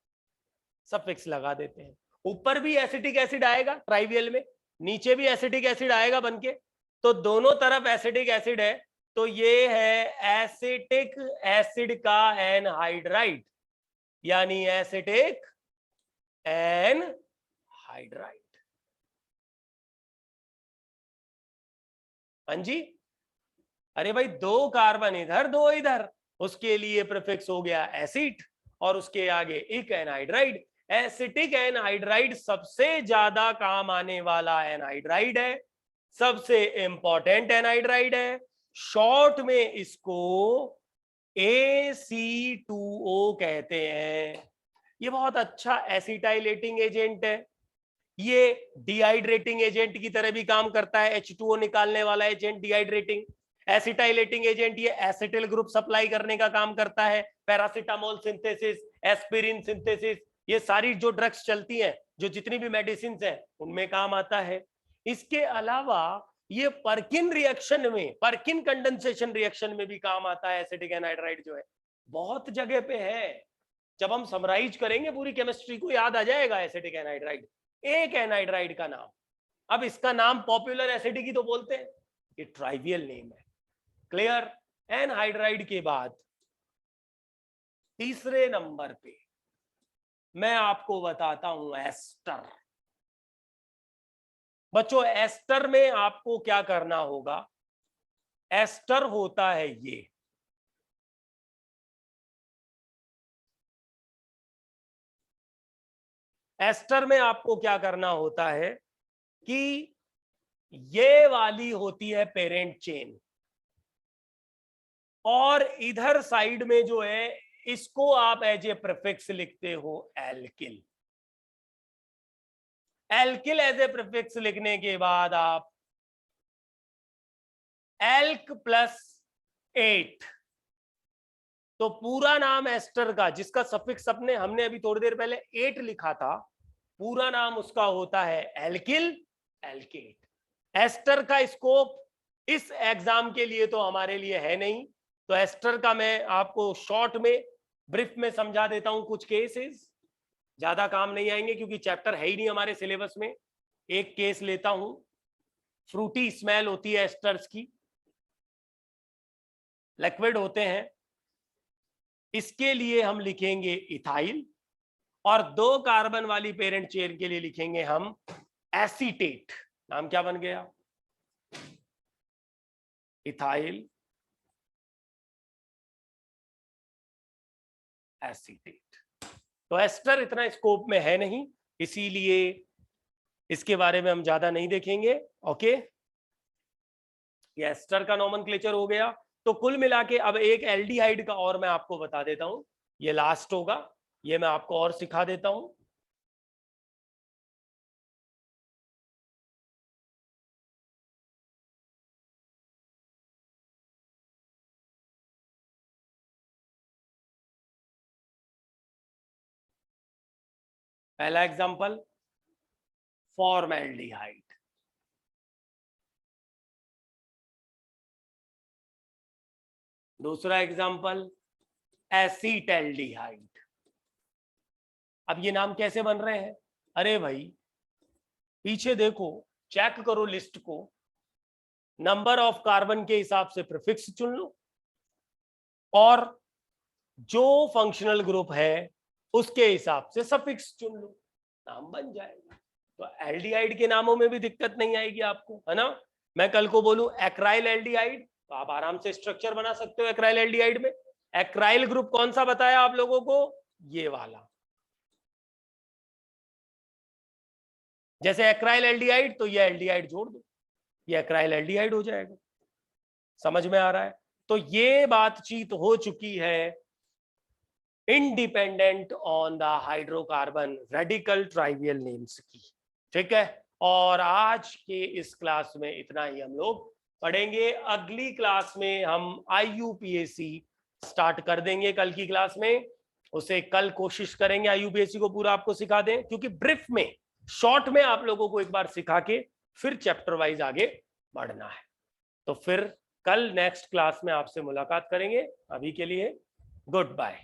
सफिक्स लगा देते हैं। ऊपर भी एसिटिक एसिड आएगा ट्राइवियल में, नीचे भी एसिटिक एसिड आएगा बनके, तो दोनों तरफ एसिटिक एसिड है, तो ये है एसिटिक एसिड का एनहाइड्राइड, यानी एसिटिक एनहाइड्राइड। हाँ जी, अरे भाई 2 कार्बन इधर 2 इधर, उसके लिए प्रीफिक्स हो गया एसिड और उसके आगे एक एनहाइड्राइड। एसिटिक एनहाइड्राइड सबसे ज्यादा काम आने वाला एनहाइड्राइड है, सबसे इंपॉर्टेंट एनहाइड्राइड है। शॉर्ट में इसको AC2O कहते हैं। ये बहुत अच्छा एसिटाइलेटिंग एजेंट है, ये डिहाइड्रेटिंग एजेंट की तरह भी काम करता है, H2O निकालने वाला एजेंट डिहाइड्रेटिंग। एसिटाइलेटिंग एजेंट ये एसिटिल ग्रुप सप्लाई करने का काम करता है, पैरासिटामोल सिंथेसिस, एस्पिरिन सिंथेसिस, ये सारी जो ड्रग्स चलती हैं, जो जितनी भी मेडिसिन हैं, उनमें काम आता है। इसके अलावा ये पर्किन रिएक्शन में, पर्किन कंडेंसेशन रिएक्शन में भी काम आता है एसिटिक एनहाइड्राइड जो है, बहुत जगह पे है। जब हम समराइज करेंगे पूरी केमिस्ट्री को याद आ जाएगा एसिटिक एनहाइड्राइड, एक एनहाइड्राइड का नाम। अब इसका नाम पॉपुलर एसिडिक ही तो बोलते हैं, ये ट्राइवियल नेम है। क्लियर? एनहाइड्राइड के बाद तीसरे नंबर पे मैं आपको बताता हूं एस्टर। बच्चों एस्टर में आपको क्या करना होगा, एस्टर होता है ये, एस्टर में आपको क्या करना होता है कि ये वाली होती है पेरेंट चेन, और इधर साइड में जो है इसको आप एज ए प्रीफिक्स लिखते हो alkyl. Alkyl as a prefix लिखने के बाद आप एल्क प्लस 8, तो पूरा नाम एस्टर का, जिसका सफिक्स हमने अभी थोड़ी देर पहले 8 लिखा था, पूरा नाम उसका होता है एल्किल एल्केट। एस्टर का स्कोप इस एग्जाम के लिए तो हमारे लिए है नहीं, तो एस्टर का मैं आपको शॉर्ट में ब्रीफ में समझा देता हूं कुछ केसेस, ज्यादा काम नहीं आएंगे क्योंकि चैप्टर है ही नहीं हमारे सिलेबस में। एक केस लेता हूं, फ्रूटी स्मेल होती है एस्टर्स की, लिक्विड होते हैं, इसके लिए हम लिखेंगे इथाइल, और 2 कार्बन वाली पेरेंट चेन के लिए लिखेंगे हम एसीटेट। नाम क्या बन गया? Ethyl acetate. तो एस्टर इतना स्कोप में है नहीं, इसीलिए इसके बारे में हम ज्यादा नहीं देखेंगे। ओके, ये एस्टर का नोमेनक्लेचर हो गया। तो कुल मिला के अब एक एल्डिहाइड का और मैं आपको बता देता हूं, ये लास्ट होगा, ये मैं आपको और सिखा देता हूं। पहला एग्जांपल फॉर्मल्डिहाइड, दूसरा एग्जांपल एसीटल्डिहाइड। अब ये नाम कैसे बन रहे हैं? अरे भाई पीछे देखो, चेक करो लिस्ट को, नंबर ऑफ कार्बन के हिसाब से प्रीफिक्स चुन लो, और जो फंक्शनल ग्रुप है उसके हिसाब से सफिक्स चुन लो, नाम बन जाएगा। तो एल्डिहाइड के नामों में भी दिक्कत नहीं आएगी आपको, है ना। मैं कल को बोलूं एक्राइल एल्डिहाइड, तो आप आराम से स्ट्रक्चर बना सकते हो एक्राइल एल्डिहाइड में। एक्राइल ग्रुप कौन सा बताया आप लोगों को? ये वाला। जैसे एक्राइल एल्डिहाइड, तो ये एल्डिहाइड जोड़ दो, ये एक्राइल एल्डिहाइड हो जाएगा। समझ में आ रहा है? तो ये बातचीत हो चुकी है independent on the hydrocarbon radical trivial names की, ठीक है। और आज के इस क्लास में इतना ही हम लोग पढ़ेंगे। अगली क्लास में हम IUPAC स्टार्ट कर देंगे, कल की क्लास में। उसे कल कोशिश करेंगे IUPAC को पूरा आपको सिखा दें, क्योंकि ब्रीफ में, शॉर्ट में आप लोगों को एक बार सिखा के फिर चैप्टर वाइज आगे बढ़ना है। तो फिर कल नेक्स्ट क्लास में आपसे मुलाकात करेंगे। अभी के लिए गुड बाय।